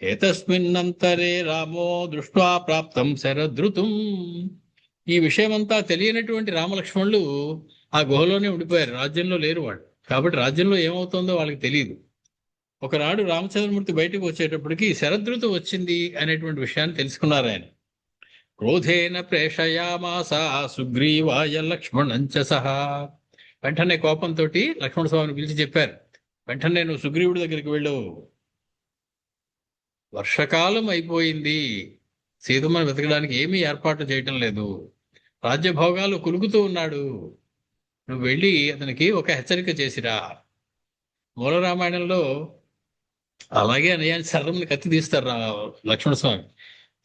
ఏతస్మిన్నంతరే రామో దృష్ట్వా ప్రాప్తం శరదృతుం. ఈ విషయమంతా తెలియనటువంటి రామలక్ష్మణులు ఆ గుహలోనే ఉండిపోయారు, రాజ్యంలో లేరు వాళ్ళు. కాబట్టి రాజ్యంలో ఏమవుతుందో వాళ్ళకి తెలియదు. ఒకనాడు రామచంద్రమూర్తి బయటకు వచ్చేటప్పటికి శరదృతు వచ్చింది అనేటువంటి విషయాన్ని తెలుసుకున్నారు ఆయన. క్రోధేన ప్రేషయామాస సుగ్రీవాయ లక్ష్మణంచ సహా. వెంటనే కోపంతో లక్ష్మణస్వామిని పిలిచి చెప్పారు, వెంటనే నువ్వు సుగ్రీవుడి దగ్గరికి వెళ్ళు, వర్షకాలం అయిపోయింది, సీతమ్మను వెతకడానికి ఏమీ ఏర్పాట్లు చేయటం లేదు, రాజ్యభోగాలు కులుకుతూ ఉన్నాడు, నువ్వు వెళ్ళి అతనికి ఒక హెచ్చరిక చేసిరా. మూల రామాయణంలో అలాగే అన్నయ్య సర్రంని కత్తి తీస్తారు లక్ష్మణస్వామి.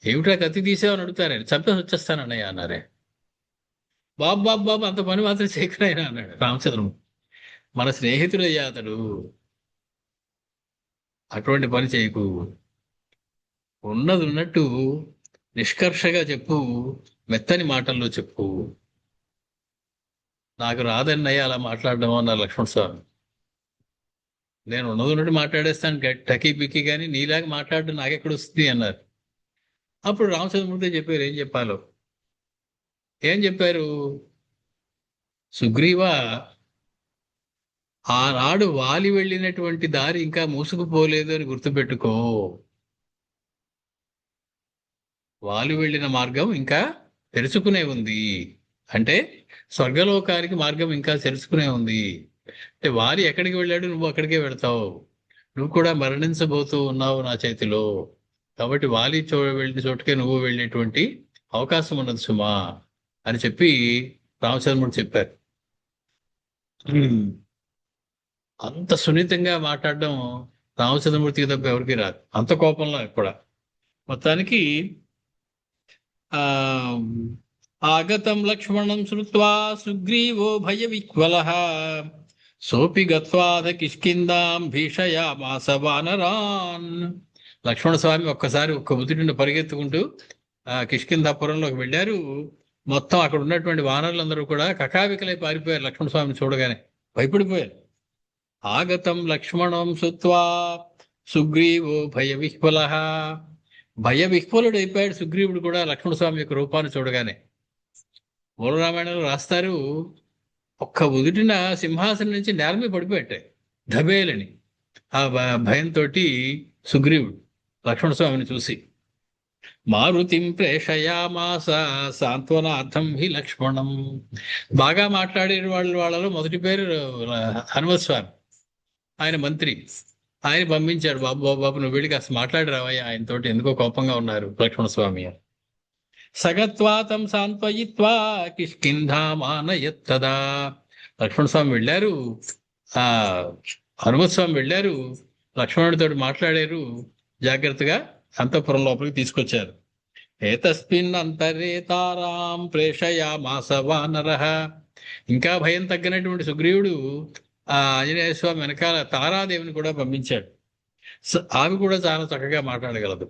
ఏమిటా కత్తి తీసావని అడుగుతారు, చంపేసి వచ్చేస్తాను అన్నయ్య అన్నారే. బాబు అంత పని మాత్రం చేయకనైనా అన్నాడు రామచంద్రమూర్తి. మన స్నేహితుడయ్యా అతడు, అటువంటి పని చేయకు. ఉన్నది ఉన్నట్టు నిష్కర్షగా చెప్పు, మెత్తని మాటల్లో చెప్పు. నాకు రాదన్నయ్య అలా మాట్లాడడం అన్నారు లక్ష్మణ స్వామి. నేను ఉన్నది ఉన్నట్టు మాట్లాడేస్తాను టకీ పిక్కి, కానీ నీలాగా మాట్లాడడం నాకెక్కడ వస్తుంది అన్నారు. అప్పుడు రామచంద్రమూర్తి చెప్పారు ఏం చెప్పాలో. ఏం చెప్పారు? సుగ్రీవ, ఆనాడు వాలి వెళ్ళినటువంటి దారి ఇంకా మూసుకుపోలేదు అని గుర్తుపెట్టుకో. వాలి వెళ్ళిన మార్గం ఇంకా తెరుచుకునే ఉంది. అంటే స్వర్గలోకానికి మార్గం ఇంకా తెరుచుకునే ఉంది. అంటే వాలి ఎక్కడికి వెళ్ళాడు, నువ్వు అక్కడికే వెళ్తావు. నువ్వు కూడా మరణించబోతూ ఉన్నావు నా చేతిలో. కాబట్టి వాలి వెళ్ళిన చోటుకే నువ్వు వెళ్ళేటువంటి అవకాశం ఉన్నది సుమా అని చెప్పి రామచంద్రుడు చెప్పారు. అంత సున్నితంగా మాట్లాడడం రామచంద్రమూర్తికి తప్ప ఎవరికి రాదు, అంత కోపంలో కూడా. మొత్తానికి ఆ ఆగతం లక్ష్మణం శ్రుత్వా సుగ్రీవో భయ విహ్వలః సోపి గత్వాధ కిష్కిందాం భీషయామాస వానరాన్. లక్ష్మణ స్వామి ఒక్కసారి ఒక్క ఉదిరిని పరిగెత్తుకుంటూ కిష్కిందాపురంలోకి వెళ్ళారు. మొత్తం అక్కడ ఉన్నటువంటి వానరులందరూ కూడా కకావికలై పారిపోయారు. లక్ష్మణ స్వామిని చూడగానే భయపడిపోయారు. ఆగతం లక్ష్మణం శ్రుత్వా సుగ్రీవో భయ విహ్వలః. భయ విహ్వలుడు అయిపోయాడు సుగ్రీవుడు కూడా లక్ష్మణ స్వామి యొక్క రూపాన్ని చూడగానే. మూల రామాయణంలో రాస్తారు, ఒక్క ఉదుటిన సింహాసనం నుంచి నేల మీద పడిపోయాడు ధబేలని. ఆ భయంతో సుగ్రీవుడు లక్ష్మణ స్వామిని చూసి మారుతిం ప్రేషయామాస సాంత్వనార్థం హి లక్ష్మణం. బాగా మాట్లాడే వాళ్ళలో మొదటి పేరు హనుమత్ స్వామి, ఆయన మంత్రి. ఆయన పంపించాడు, బాబు బాబు బాబు నువ్వు వెళ్ళి కాస్త మాట్లాడి రావయ్యా, ఆయనతోటి ఎందుకో కోపంగా ఉన్నారు లక్ష్మణ స్వామి. సగత్వాతం సాంత్వయిత్వా కిష్కింధామానయత్తదా. లక్ష్మణ స్వామి వెళ్ళారు, ఆ హనుమత్ స్వామి వెళ్ళారు, లక్ష్మణుడితో మాట్లాడారు, జాగ్రత్తగా అంతఃపురం లోపలికి తీసుకొచ్చారు. ఏతస్మిన్ అంతరే తారాం ప్రేషయామాస వానరః. ఇంకా భయం తగ్గినటువంటి సుగ్రీవుడు ఆ ఆంజనేయ స్వామి వెనకాల తారాదేవిని కూడా పంపించాడు. ఆమె కూడా చాలా చక్కగా మాట్లాడగలదు.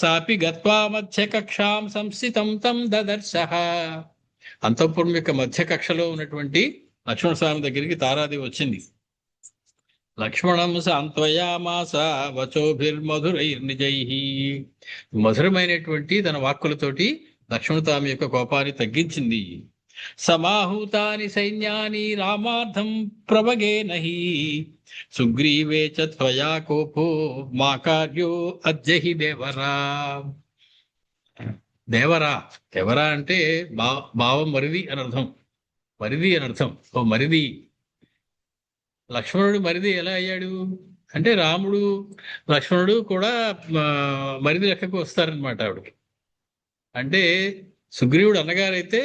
సాపి గత్వా మధ్య కక్షాం సంస్థితం తం దదర్శః. అంతఃపురం యొక్క మధ్య కక్షలో ఉన్నటువంటి లక్ష్మణ స్వామి దగ్గరికి తారాదేవి వచ్చింది. లక్ష్మణం సాంత్వయామాస వచోభిర్మధురైర్నిజైః. మధురమైనటువంటి తన వాక్కులతోటి లక్ష్మణ స్వామి యొక్క కోపాన్ని తగ్గించింది. సమాహూతాని సైన్యాని రామార్థం ప్రవగేనహి సుగ్రీవే చ త్వయా కోపో మా కార్యో అద్యహి దేవరా. దేవరా, దేవరా అంటే భావం మరిది అని అర్థం. మరిది అని అర్థం. ఓ మరిది. లక్ష్మణుడు మరిది ఎలా అయ్యాడు అంటే, రాముడు లక్ష్మణుడు కూడా మరిది లెక్కకు వస్తారనమాట ఆవిడకి. అంటే సుగ్రీవుడు అన్నగారైతే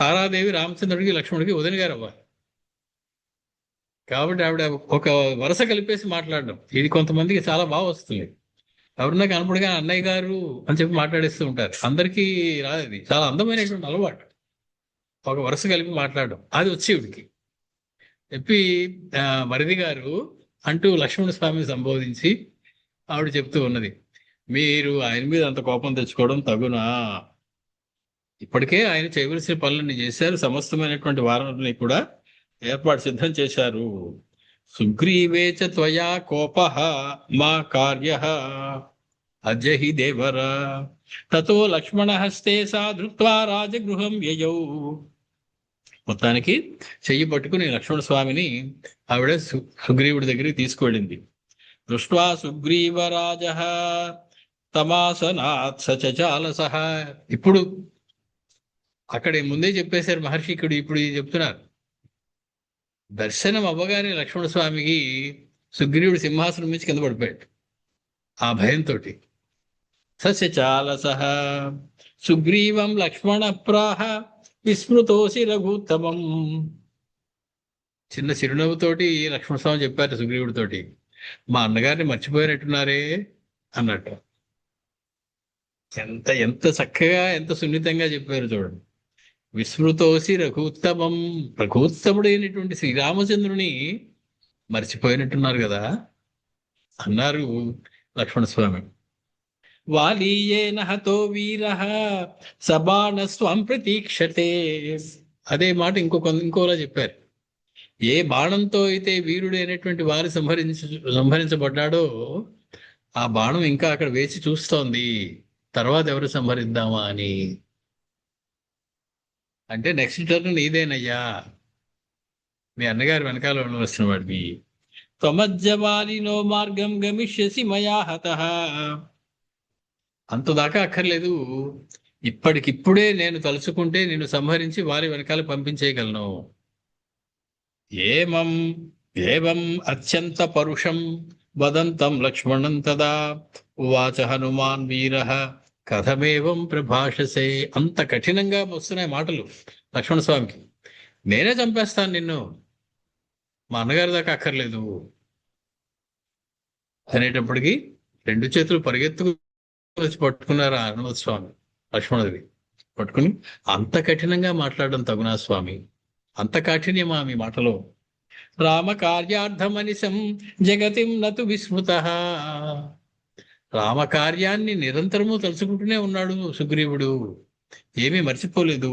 తారాదేవి రామచంద్రుడికి లక్ష్మణుడికి వదిన గారు అవ్వాలి. కాబట్టి ఆవిడ ఒక వరుస కలిపేసి మాట్లాడడం ఇది కొంతమందికి చాలా బాగా వస్తుంది. ఎవరన్నా కనపడగా అన్నయ్య గారు అని చెప్పి మాట్లాడిస్తూ ఉంటారు. అందరికీ రాదు, ఇది చాలా అందమైనటువంటి అలవాటు. ఒక వరుస కలిపి మాట్లాడడం అది వచ్చి ఇవిడికి చెప్పి మరిది గారు అంటూ లక్ష్మణ స్వామిని సంబోధించి ఆవిడ చెప్తూ ఉన్నది, మీరు ఆయన మీద అంత కోపం తెచ్చుకోవడం తగునా? ఇప్పటికే ఆయన చేయవలసిన పనులన్నీ చేశారు, సమస్తమైనటువంటి వారాలని కూడా ఏర్పాటు సిద్ధం చేశారు. సుగ్రీవేచ త్వయా కోపః మా కార్యః అద్యహి దేవర. తతో లక్ష్మణ హస్తే సా ధృత్వా రాజగృహం యయౌ. మొత్తానికి చెయ్యి పట్టుకుని లక్ష్మణ స్వామిని ఆవిడ సుగ్రీవుడి దగ్గరికి తీసుకువెళ్ళింది. దృష్ట్వా సుగ్రీవరాజః తమాసనాత్ సచచాలసః. ఇప్పుడు అక్కడ ముందే చెప్పేశారు మహర్షి, ఇప్పుడు చెప్తున్నారు. దర్శనం అవ్వగానే లక్ష్మణ స్వామికి సుగ్రీవుడు సింహాసనం నుంచి కింద పడిపోయాడు ఆ భయంతో. సచచాలసః సుగ్రీవం లక్ష్మణ ప్రాహ విస్మృతోసి రఘుత్తమం. చిన్న చిరునవ్వుతోటి లక్ష్మణ స్వామి చెప్పారు సుగ్రీవుడితోటి, మా అన్నగారిని మర్చిపోయినట్టున్నారే అన్నట్టు. ఎంత ఎంత చక్కగా ఎంత సున్నితంగా చెప్పారు చూడండి. విస్మృతోసి రఘుత్తమం, రఘుత్తముడైనటువంటి శ్రీరామచంద్రుని మర్చిపోయినట్టున్నారు కదా అన్నారు లక్ష్మణస్వామి. వాలీయేన హతో వీరః సబాణ స్వం ప్రతీక్షతే. అదే మాట ఇంకోలా చెప్పారు. ఏ బాణంతో అయితే వీరుడు అయినటువంటి వారు సంహరించబడ్డాడో ఆ బాణం ఇంకా అక్కడ వేచి చూస్తోంది, తర్వాత ఎవరు సంహరిద్దామా అని. అంటే నెక్స్ట్ టర్న్ నీదేనయ్యా, మీ అన్నగారు వెనకాల ఉండవలసిన వాడివి. త్వమజ్జవాలినో మార్గం గమిష్యసి మయా హతః. అంతదాకా అక్కర్లేదు, ఇప్పటికిప్పుడే నేను తలుచుకుంటే నిన్ను సంహరించి వారి వెనకాల పంపించేయగలను. ఏమం ఏవం అత్యంత పరుషం వదంతం లక్ష్మణం తదా ఉవాచ హనుమాన్ వీరః కథమేవం ప్రభాషసే. అంత కఠినంగా వస్తున్నాయి మాటలు లక్ష్మణస్వామికి. నేనే చంపేస్తాను నిన్ను, మా అన్నగారి దాకా అక్కర్లేదు అనేటప్పటికి 2 చేతులు పరిగెత్తుకు వచ్చి పట్టుకున్నారు హనుమత్ స్వామి లక్ష్మణుడివి. పట్టుకుని, అంత కఠినంగా మాట్లాడడం తగునా స్వామి, అంత కాఠిన్యమా మీ మాటలో? రామ కార్యార్థమనిశం జగతిం నతు విస్మృతః. రామ కార్యాన్ని నిరంతరము తలుచుకుంటూనే ఉన్నాడు సుగ్రీవుడు, ఏమీ మర్చిపోలేదు.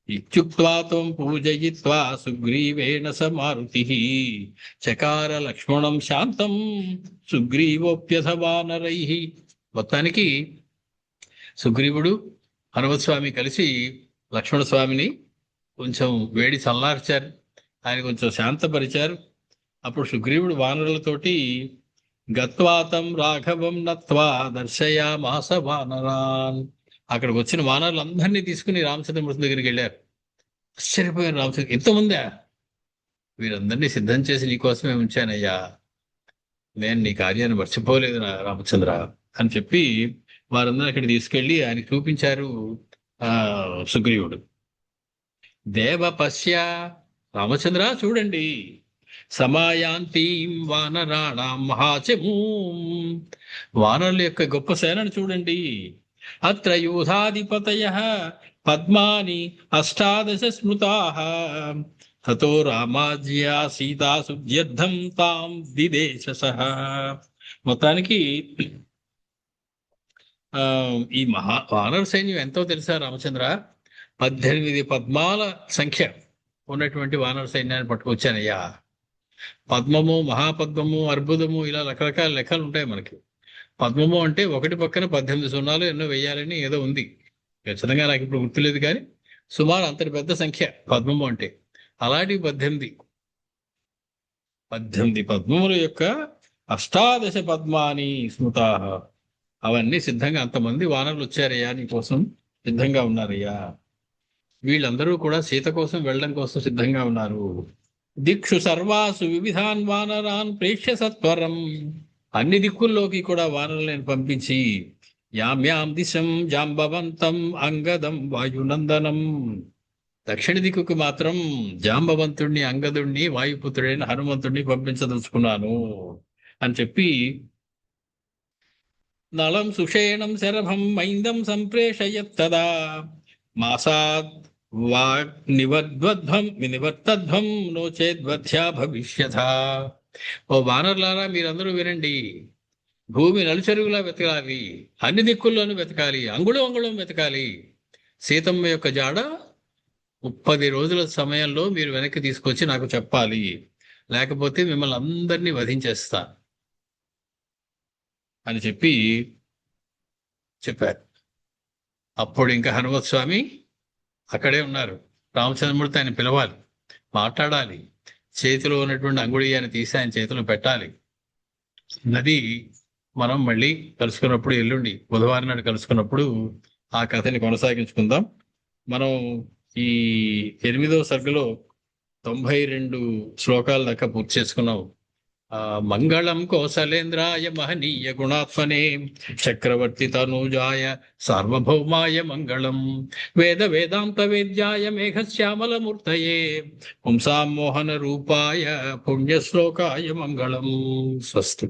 ఇత్యుక్త్వా త్వం పూజయిత్వా సుగ్రీవేణ స మారుతిః చకార లక్ష్మణం శాంతం సుగ్రీవోప్యథ వానరైః. మొత్తానికి సుగ్రీవుడు హనుమత్స్వామి కలిసి లక్ష్మణస్వామిని కొంచెం వేడి చల్లార్చారు, ఆయన కొంచెం శాంతపరిచారు. అప్పుడు సుగ్రీవుడు వానరులతోటి గత్వాతం రాఘవం నత్వా దర్శయామాస వానరాన్. అక్కడికి వచ్చిన వానరులందరినీ తీసుకుని రామచంద్రమూర్తి దగ్గరికి వెళ్ళారు. ఆశ్చర్యపోయారు రామచంద్ర, ఎంతమందా? వీరందరినీ సిద్ధం చేసి నీకోసమే ఉంచానయ్యా, నేను నీ కార్యాన్ని మర్చిపోలేదు రామచంద్ర అని చెప్పి వారందరూ అక్కడికి తీసుకెళ్లి ఆయన చూపించారు సుగ్రీవుడు. దేవ పశ్య, రామచంద్ర చూడండి, సమాయాంతీం వానరాణాం మహాచమూం, వానరుల యొక్క గొప్ప సేనను చూడండి. అత్ర యూథాధిపతయః పద్మాని 18 స్మృతాః తతో రామాజ్యా సీతా సుధ్యర్థం తాం దిదేశసః. మొత్తానికి ఈ వానర సైన్యం ఎంతో తెలుసా రామచంద్ర? 18 పద్మాల సంఖ్య ఉన్నటువంటి వానర సైన్యాన్ని పట్టుకొచ్చానయ్యా. పద్మము, మహాపద్మము, అర్బుదము, ఇలా రకరకాల లెక్కలు ఉంటాయి మనకి. పద్మము అంటే ఒకటి పక్కన 18 సున్నాలు ఎన్నో వెయ్యాలని ఏదో ఉంది, ఖచ్చితంగా నాకు ఇప్పుడు గుర్తులేదు, కానీ సుమారు అంతటి పెద్ద సంఖ్య పద్మము అంటే. అలాంటి 18 పద్మముల యొక్క 18 పద్మాని స్మృతాః, అవన్నీ సిద్ధంగా, అంతమంది వానరులు వచ్చారయ్యా, నీ కోసం సిద్ధంగా ఉన్నారయ్యా. వీళ్ళందరూ కూడా సీత కోసం వెళ్ళడం కోసం సిద్ధంగా ఉన్నారు. దిక్షు సర్వాసు వివిధాన్ వానరాన్ ప్రేక్ష్య సత్వరం, అన్ని దిక్కుల్లోకి కూడా వానరులను పంపించి యామ్యాం దిశం జాంబవంతం అంగదం వాయునందనం, దక్షిణ దిక్కుకు మాత్రం జాంబవంతుణ్ణి, అంగదుణ్ణి, వాయుపుత్రుడైన హనుమంతుణ్ణి పంపించదలుచుకున్నాను అని చెప్పి నలం సుషేణం శరభం మైందం సంప్రేషయత్తదా మాసాద్ వాగ్ నివర్తధ్వం నోచేద్వధ్యా భవిష్యథ. ఓ వానరులారా, మీరందరూ వినండి, భూమి నలుచెరుగులా వెతకాలి, అన్ని దిక్కుల్లోనూ వెతకాలి, అంగుళం అంగుళం వెతకాలి. సీతమ్మ యొక్క జాడ 30 రోజుల సమయంలో మీరు వెనక్కి తీసుకొచ్చి నాకు చెప్పాలి, లేకపోతే మిమ్మల్ని అందరినీ వధించేస్తా అని చెప్పారు. అప్పుడు ఇంకా హనుమత్ స్వామి అక్కడే ఉన్నారు. రామచంద్రమూర్తి ఆయన పిలవాలి, మాట్లాడాలి, చేతిలో ఉన్నటువంటి అంగుళీయాన్ని తీసి ఆయన చేతిలో పెట్టాలి. నది మనం మళ్ళీ కలుసుకున్నప్పుడు, ఎల్లుండి బుధవారం నాడు కలుసుకున్నప్పుడు ఆ కథని కొనసాగించుకుందాం. మనం ఈ 8వ సర్గలో 92 శ్లోకాల దాకా పూర్తి చేసుకున్నాం. మంగళం కోసలేంద్రాయ మహనీయ గుణాత్మనే చక్రవర్తి తనూజాయ సార్వభౌమాయ మంగళం. వేద వేదాంత వేద్యాయ మేఘశ్యామలమూర్తయే పుంసాం మోహన రూపాయ పుణ్యశ్లోకాయ మంగళం. స్వస్తి.